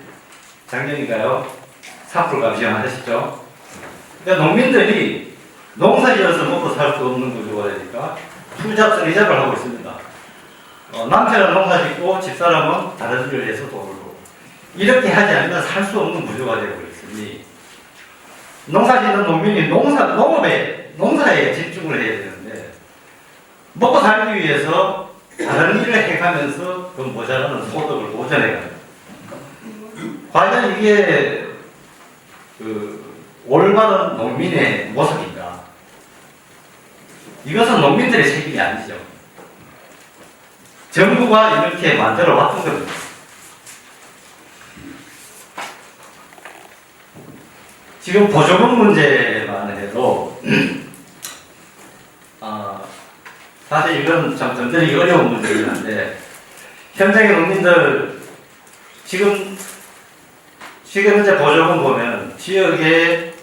S6: 작년인가요? 삽불 감시하셨죠? 그러니까 농민들이 농사 지어서 먹고 살 수 없는 구조가 되니까 투잡 이잡을 하고 있습니다. 남편은 농사 짓고 집사람은 다른 일을 해서 돈을 벌고, 이렇게 하지 않으면 살 수 없는 구조가 되고 있으니 농사 짓는 농민이 농사에 집중을 해야 되는데, 먹고 살기 위해서 다른 일을 해가면서 그 모자라는 소득을 보전해가는, 과연 이게 올바른 농민의 모습인가? 이것은 농민들의 책임이 아니죠. 정부가 이렇게 만들어 왔던 겁니다. 지금 보조금 문제만 해도 사실 이건 참 건드리기 어려운 문제긴 한데, 현장의 농민들 지금 현재 보조금 보면 지역에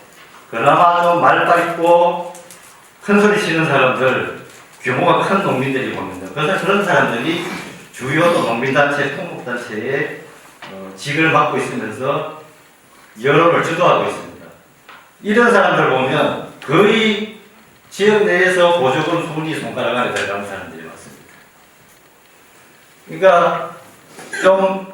S6: 그나마 좀 말빨 있고 큰 소리 치는 사람들, 규모가 큰 농민들이 보면요. 그래서 그런 사람들이 주요 농민단체, 통목단체에 직을 맡고 있으면서 여론을 주도하고 있습니다. 이런 사람들 보면 거의 지역 내에서 보조금 순위 손가락 안에 들어가는 사람들이 많습니다. 그러니까 좀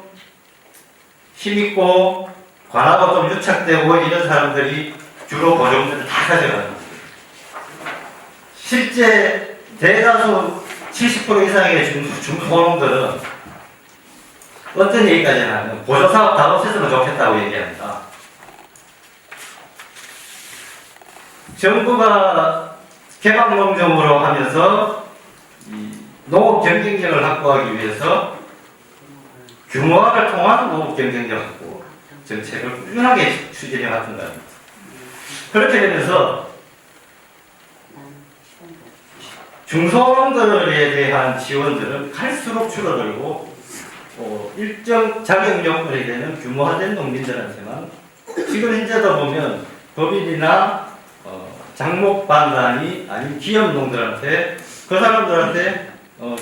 S6: 힘있고 관하고 좀 유착되고 이런 사람들이 주로 보조금들을 다 가져가는 거예요. 실제 대다수 70% 이상의 중소농들은 어떤 얘기까지 하냐면 보조사업 다 없앴으면 좋겠다고 얘기합니다. 정부가 개방농정으로 하면서 농업 경쟁력을 확보하기 위해서 규모화를 통한 농업 경쟁력 확보 정책을 꾸준하게 추진해 왔던 겁니다. 그렇게 되면서 중소농들에 대한 지원들은 갈수록 줄어들고, 일정 자격 요건이 되는 규모화된 농민들한테만 지금 현재도 보면 법인이나 장목반단이 아닌 기업농들한테, 그 사람들한테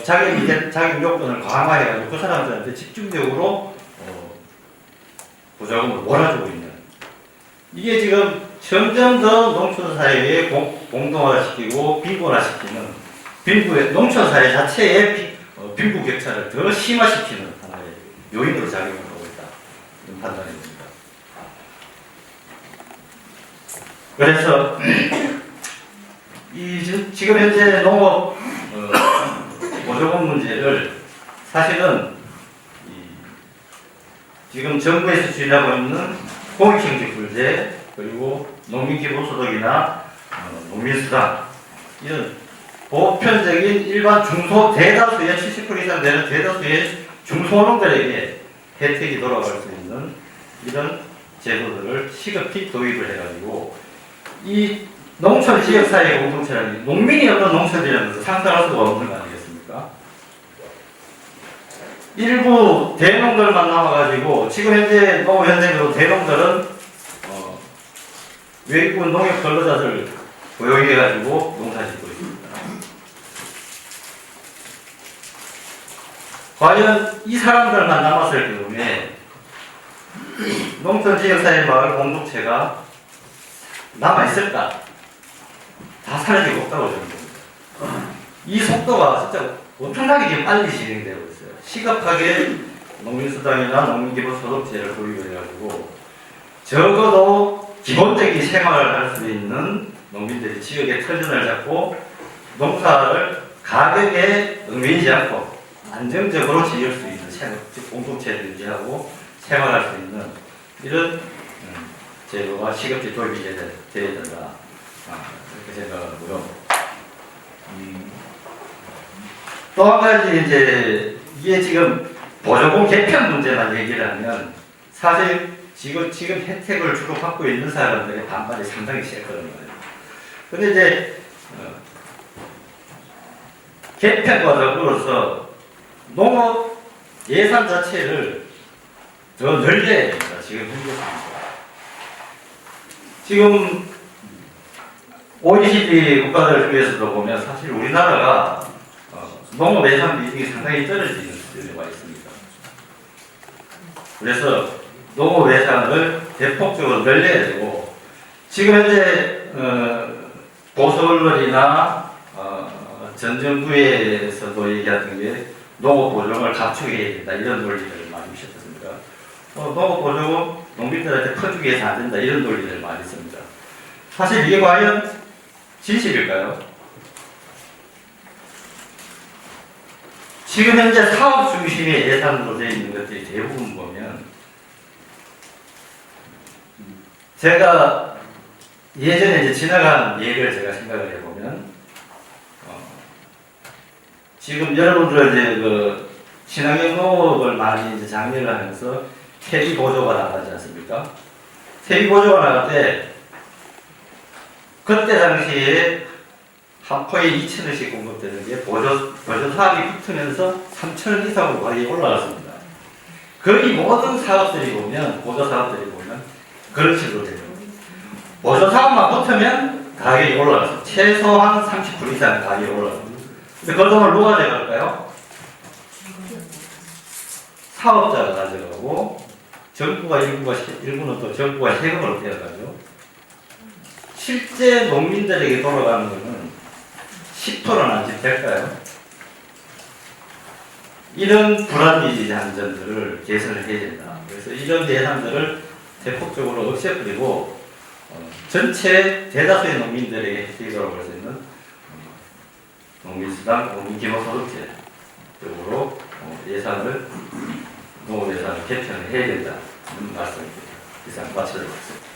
S6: 자격 요건을 강화해가지고 그 사람들한테 집중적으로 보조금을 몰아주고 있는, 이게 지금 점점 더 농촌사회에 공동화시키고 빈곤화시키는, 농촌사회 자체의 빈부 격차를 더 심화시키는 하나의 요인으로 작용을 하고 있다, 이런 판단입니다. 그래서 지금 현재 농업 보조금 문제를 사실은 지금 정부에서 추진하고 있는 공익형식불제, 그리고 농민기본소득이나 농민수당, 이런 보편적인 일반 대다수의 70% 이상 되는 대다수의 중소농들에게 혜택이 돌아갈 수 있는 이런 제도들을 시급히 도입을 해가지고, 이 농촌 지역사회 공동체라는, 농민이 없는 농촌이라는 것을 상상할 수가 없는 거 아니겠습니까? 일부 대농들만 남아가지고, 지금 현재 농업 현장으로 대농들은 외국인 농협 근로자들 고용해가지고 농사 짓고 있습니다. 과연 이 사람들만 남았을 경우에 농촌 지역사회 마을 공동체가 남아있을까? 다 사라지고 없다고 저는 봅니다. 이 속도가 진짜 엄청나게 지금 빨리 진행되고 있어요. 시급하게 농민수당이나 농민기본소득제를 도입을 해가지고 적어도 기본적인 생활을 할 수 있는 농민들이 지역의 터전을 잡고 농사를 가격에 얽매이지 않고 안정적으로 지을 수 있는 공동체를 유지하고 생활할 수 있는 이런 제도가 시급히 도입이 되어야 된다. 그렇게 생각하고요. 또 한 가지 이제 이게 지금 보조금 개편 문제만 얘기를 하면 사실 지금 혜택을 주로 받고 있는 사람들의 반발이 상당히 세거든요. 근데 이제 개편 과정으로서 농업 예산 자체를 더 늘려야 됩니다. 지금 현재 상황. 지금 OECD 국가들 중에서도 보면 사실 우리나라가 농업 예산 비중이 상당히 떨어지는 수준에 와 있습니다. 그래서 농업 예산을 대폭적으로 늘려야 되고 지금 현재 보수 언론이나 전 정부에서도 얘기하던 게 농업 보조금을 감축해야 된다 이런 논리들을 많이 하셨습니다. 농업 보조금 농민들한테 퍼주기 위해서 안 된다 이런 논리들을 많이 씁니다. 사실 이게 과연 진실일까요? 지금 현재 사업 중심의 예산으로 되어 있는 것들이 대부분 보면 제가 예전에 이제 지나간 예를 제가 생각을 해보면 지금 여러분들 이제 그 친환경 농업을 많이 이제 장려를 하면서 퇴비 보조가 나가지 않습니까? 퇴비 보조가 나갈 때 그때 당시에 한 포에 2,000원씩 공급되는 게 보조 사업이 붙으면서 3,000원 이상으로 가격이 올라갔습니다. 거의 모든 사업들이 보면 보조 사업들이 보면 그런 식으로 돼요. 보조 사업만 붙으면 가격이 올라갔어요. 최소한 30% 이상 가격이 올라갔어요. 근데 그 돈을 누가 가져갈까요? 사업자가 가져가고 정부가 일부는 또 정부가 세금을 떼어가죠. 실제 농민들에게 돌아가는 것은 10%는 안 될까요? 이런 불합리한 점들을 개선을 해야 된다. 그래서 이런 예산들을 대폭적으로 없애버리고 전체 대다수의 농민들에게 혜택이 돌아갈 수 있는 농민수당, 농민기본소득제 쪽으로 예산을 농업 예산을 개편을 해야 된다는 말씀입니다. 이상 마치도록 하겠습니다.